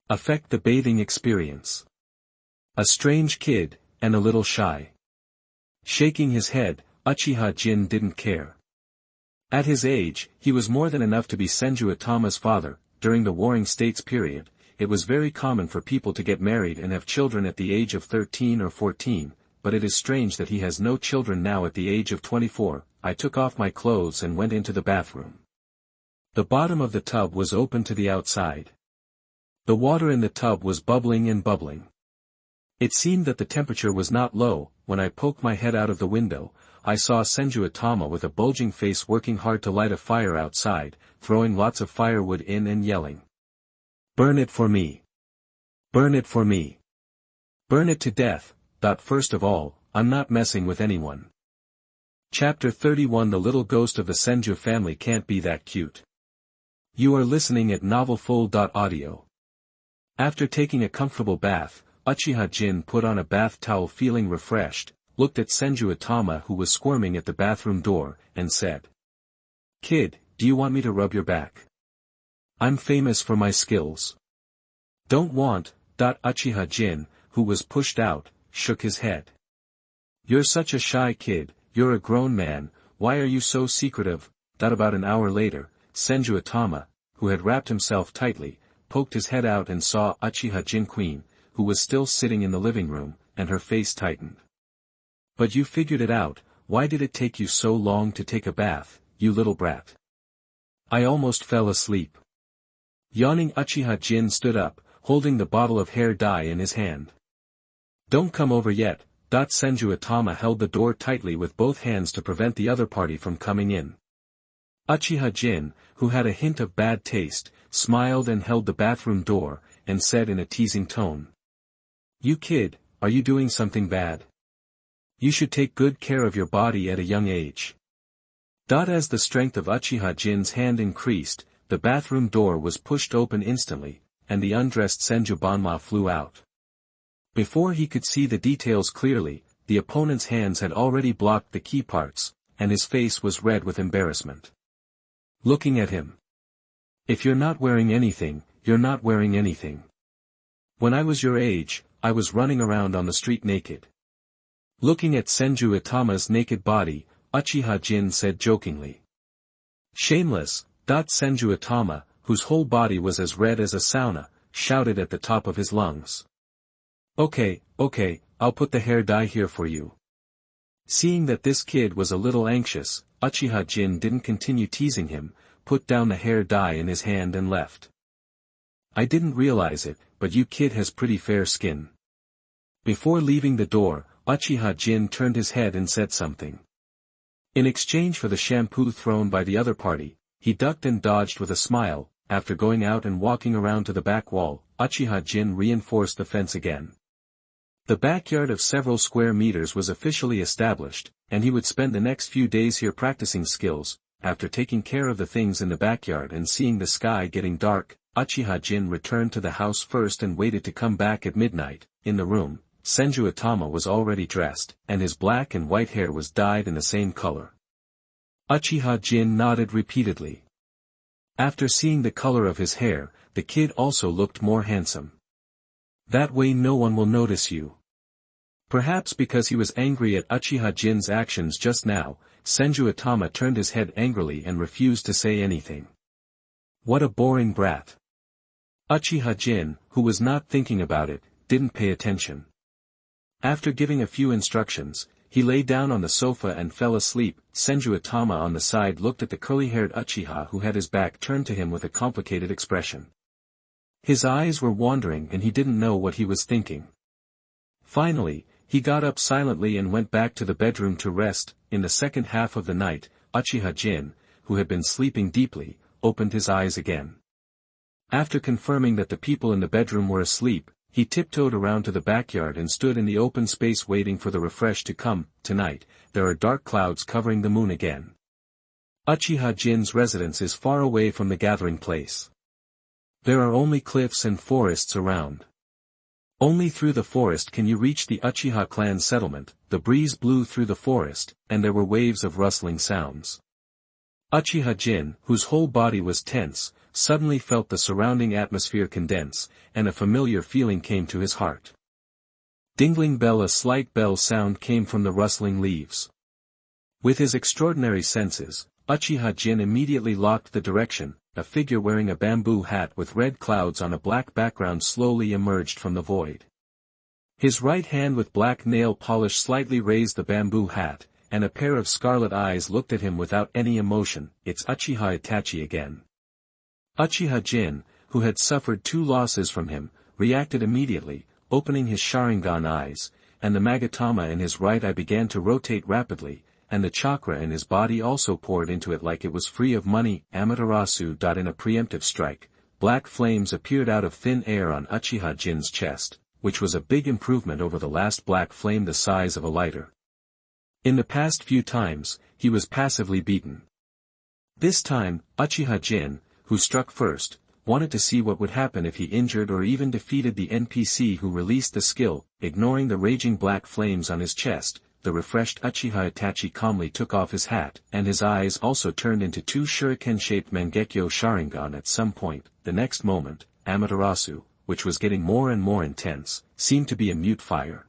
Affect the bathing experience. A strange kid, and a little shy. Shaking his head, Uchiha Jin didn't care. At his age, he was more than enough to be Senju Itama's father. During the Warring States period, it was very common for people to get married and have children at the age of 13 or 14, but it is strange that he has no children now at the age of 24. I took off my clothes and went into the bathroom. The bottom of the tub was open to the outside. The water in the tub was bubbling and bubbling. It seemed that the temperature was not low. When I poked my head out of the window, I saw Senju Itama with a bulging face working hard to light a fire outside, throwing lots of firewood in and yelling. Burn it for me. Burn it for me. Burn it to death. First of all, I'm not messing with anyone. Chapter 31 The little ghost of the Senju family can't be that cute. You are listening at novelfull.audio. After taking a comfortable bath, Uchiha Jin put on a bath towel feeling refreshed, looked at Senju Itama who was squirming at the bathroom door, and said. Kid, do you want me to rub your back? I'm famous for my skills. Don't want. Uchiha Jin, who was pushed out, shook his head. You're such a shy kid, you're a grown man, why are you so secretive? About an hour later, Senju Itama, who had wrapped himself tightly, poked his head out and saw Uchiha Jin Queen, who was still sitting in the living room, and her face tightened. But you figured it out, why did it take you so long to take a bath, you little brat? I almost fell asleep. Yawning Uchiha Jin stood up, holding the bottle of hair dye in his hand. Don't come over yet, Senju Atama held the door tightly with both hands to prevent the other party from coming in. Uchiha Jin, who had a hint of bad taste, smiled and held the bathroom door, and said in a teasing tone. "You kid, are you doing something bad? You should take good care of your body at a young age." As the strength of Uchiha Jin's hand increased, the bathroom door was pushed open instantly, and the undressed Senju Banma flew out. Before he could see the details clearly, the opponent's hands had already blocked the key parts, and his face was red with embarrassment. Looking at him. "If you're not wearing anything, you're not wearing anything. When I was your age, I was running around on the street naked." Looking at Senju Atama's naked body, Uchiha Jin said jokingly. "Shameless." Senju Atama, whose whole body was as red as a sauna, shouted at the top of his lungs. Okay, I'll put the hair dye here for you." Seeing that this kid was a little anxious, Uchiha Jin didn't continue teasing him, put down the hair dye in his hand and left. "I didn't realize it, but you kid has pretty fair skin." Before leaving the door, Uchiha Jin turned his head and said something. In exchange for the shampoo thrown by the other party, he ducked and dodged with a smile. After going out and walking around to the back wall, Uchiha Jin reinforced the fence again. The backyard of several square meters was officially established, and he would spend the next few days here practicing skills. After taking care of the things in the backyard and seeing the sky getting dark, Uchiha Jin returned to the house first and waited to come back at midnight. In the room, Senju Atama was already dressed, and his black and white hair was dyed in the same color. Uchiha Jin nodded repeatedly. After seeing the color of his hair, the kid also looked more handsome. "That way no one will notice you." Perhaps because he was angry at Uchiha Jin's actions just now, Senju Atama turned his head angrily and refused to say anything. What a boring brat. Uchiha Jin, who was not thinking about it, didn't pay attention. After giving a few instructions, he lay down on the sofa and fell asleep. Senju Atama on the side looked at the curly-haired Uchiha who had his back turned to him with a complicated expression. His eyes were wandering and he didn't know what he was thinking. Finally, he got up silently and went back to the bedroom to rest. In the second half of the night, Uchiha Jin, who had been sleeping deeply, opened his eyes again. After confirming that the people in the bedroom were asleep, he tiptoed around to the backyard and stood in the open space waiting for the refresh to come. Tonight, there are dark clouds covering the moon again. Uchiha Jin's residence is far away from the gathering place. There are only cliffs and forests around. Only through the forest can you reach the Uchiha clan settlement. The breeze blew through the forest, and there were waves of rustling sounds. Uchiha Jin, whose whole body was tense, suddenly felt the surrounding atmosphere condense, and a familiar feeling came to his heart. Dingling bell. A slight bell sound came from the rustling leaves. With his extraordinary senses, Uchiha Jin immediately locked the direction. A figure wearing a bamboo hat with red clouds on a black background slowly emerged from the void. His right hand with black nail polish slightly raised the bamboo hat, and a pair of scarlet eyes looked at him without any emotion. It's Uchiha Itachi again. Uchiha Jin, who had suffered 2 losses from him, reacted immediately, opening his Sharingan eyes, and the Magatama in his right eye began to rotate rapidly, and the chakra in his body also poured into it like it was free of money. Amaterasu. In a preemptive strike, black flames appeared out of thin air on Uchiha Jin's chest, which was a big improvement over the last black flame the size of a lighter. In the past few times, he was passively beaten. This time, Uchiha Jin, who struck first, wanted to see what would happen if he injured or even defeated the NPC who released the skill. Ignoring the raging black flames on his chest, the refreshed Uchiha Itachi calmly took off his hat, and his eyes also turned into 2 shuriken-shaped Mangekyo Sharingan at some point. The next moment, Amaterasu, which was getting more and more intense, seemed to be a mute fire.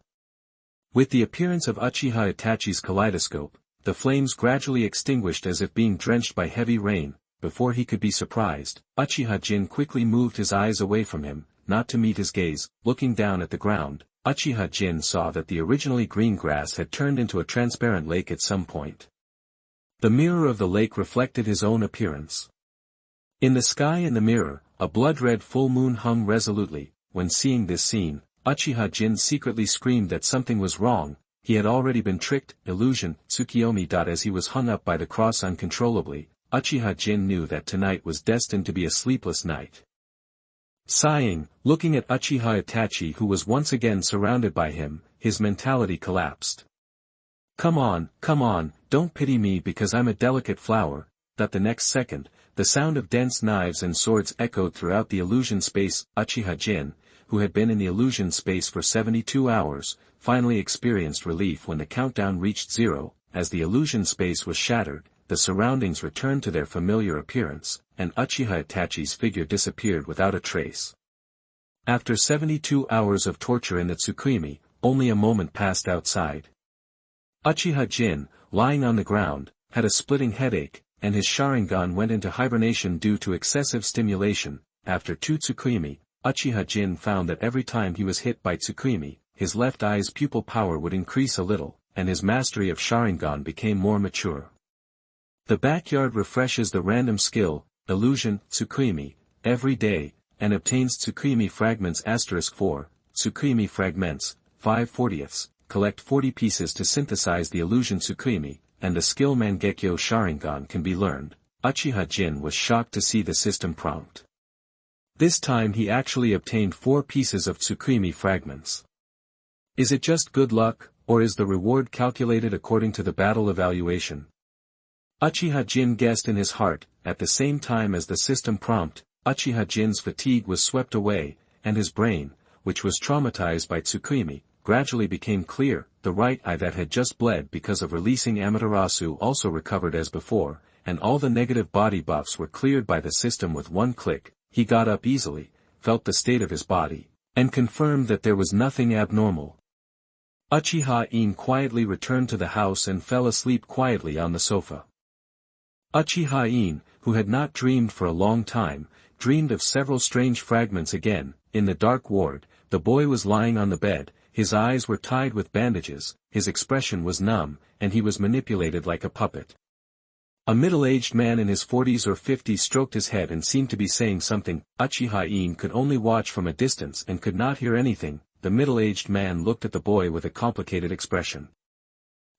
With the appearance of Uchiha Itachi's kaleidoscope, the flames gradually extinguished as if being drenched by heavy rain. Before he could be surprised, Uchiha Jin quickly moved his eyes away from him, not to meet his gaze. Looking down at the ground, Uchiha Jin saw that the originally green grass had turned into a transparent lake at some point. The mirror of the lake reflected his own appearance. In the sky in the mirror, a blood-red full moon hung resolutely. When seeing this scene, Uchiha Jin secretly screamed that something was wrong. he had already been tricked. Illusion, Tsukiyomi. As he was hung up by the cross uncontrollably, Uchiha Jin knew that tonight was destined to be a sleepless night. Sighing, looking at Uchiha Itachi who was once again surrounded by him, his mentality collapsed. Come on, don't pity me because I'm a delicate flower. The next second, the sound of dense knives and swords echoed throughout the illusion space. Uchiha Jin, who had been in the illusion space for 72 hours, finally experienced relief when the countdown reached 0, as the illusion space was shattered, the surroundings returned to their familiar appearance, and Uchiha Itachi's figure disappeared without a trace. After 72 hours of torture in the Tsukimi, only a moment passed outside. Uchiha Jin, lying on the ground, had a splitting headache, and his Sharingan went into hibernation due to excessive stimulation. After 2 Tsukimi, Uchiha Jin found that every time he was hit by Tsukimi, his left eye's pupil power would increase a little, and his mastery of Sharingan became more mature. The backyard refreshes the random skill, illusion, Tsukimi, every day, and obtains Tsukimi fragments. *4, Tsukimi fragments, 5/40, collect 40 pieces to synthesize the illusion Tsukimi, and the skill Mangekyo Sharingan can be learned. Uchiha Jin was shocked to see the system prompt. This time he actually obtained 4 pieces of Tsukimi fragments. Is it just good luck, or is the reward calculated according to the battle evaluation? Uchiha Jin guessed in his heart. At the same time as the system prompt, Uchiha Jin's fatigue was swept away, and his brain, which was traumatized by Tsukimi, gradually became clear. The right eye that had just bled because of releasing Amaterasu also recovered as before, and all the negative body buffs were cleared by the system with one click. He got up easily, felt the state of his body, and confirmed that there was nothing abnormal. Uchiha-in quietly returned to the house and fell asleep quietly on the sofa. Uchiha-in, who had not dreamed for a long time, dreamed of several strange fragments again. In the dark ward, the boy was lying on the bed, his eyes were tied with bandages, his expression was numb, and he was manipulated like a puppet. A middle-aged man in his 40s or 50s stroked his head and seemed to be saying something. Uchiha-in could only watch from a distance and could not hear anything. The middle-aged man looked at the boy with a complicated expression.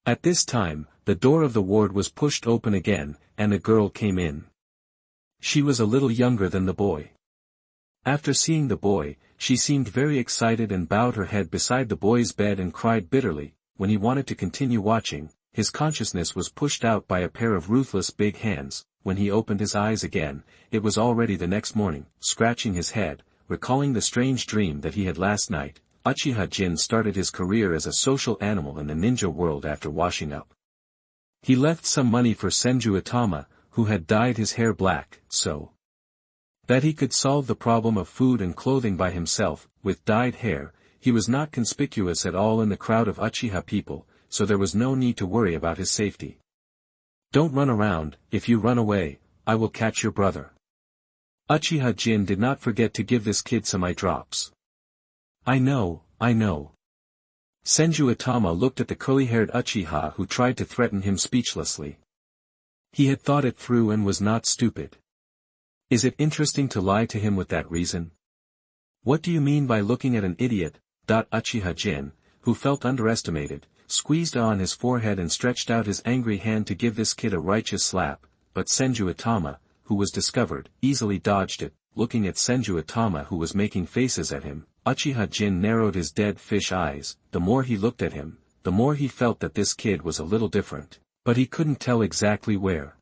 At this time, the door of the ward was pushed open again, and a girl came in. She was a little younger than the boy. After seeing the boy, she seemed very excited and bowed her head beside the boy's bed and cried bitterly. When he wanted to continue watching, his consciousness was pushed out by a pair of ruthless big hands. When he opened his eyes again, it was already the next morning. Scratching his head, recalling the strange dream that he had last night, Uchiha Jin started his career as a social animal in the ninja world after washing up. He left some money for Senju Itama, who had dyed his hair black, so that he could solve the problem of food and clothing by himself. With dyed hair, he was not conspicuous at all in the crowd of Uchiha people, so there was no need to worry about his safety. Don't run around. If you run away, I will catch your brother. Uchiha Jin did not forget to give this kid some eye drops. I know. Senju Itama looked at the curly-haired Uchiha who tried to threaten him speechlessly. He had thought it through and was not stupid. Is it interesting to lie to him with that reason? What do you mean by looking at an idiot? Uchiha Jin, who felt underestimated, squeezed on his forehead and stretched out his angry hand to give this kid a righteous slap, but Senju Itama, who was discovered, easily dodged it. Looking at Senju Itama who was making faces at him, Uchiha Jin narrowed his dead fish eyes. The more he looked at him, the more he felt that this kid was a little different, but he couldn't tell exactly where.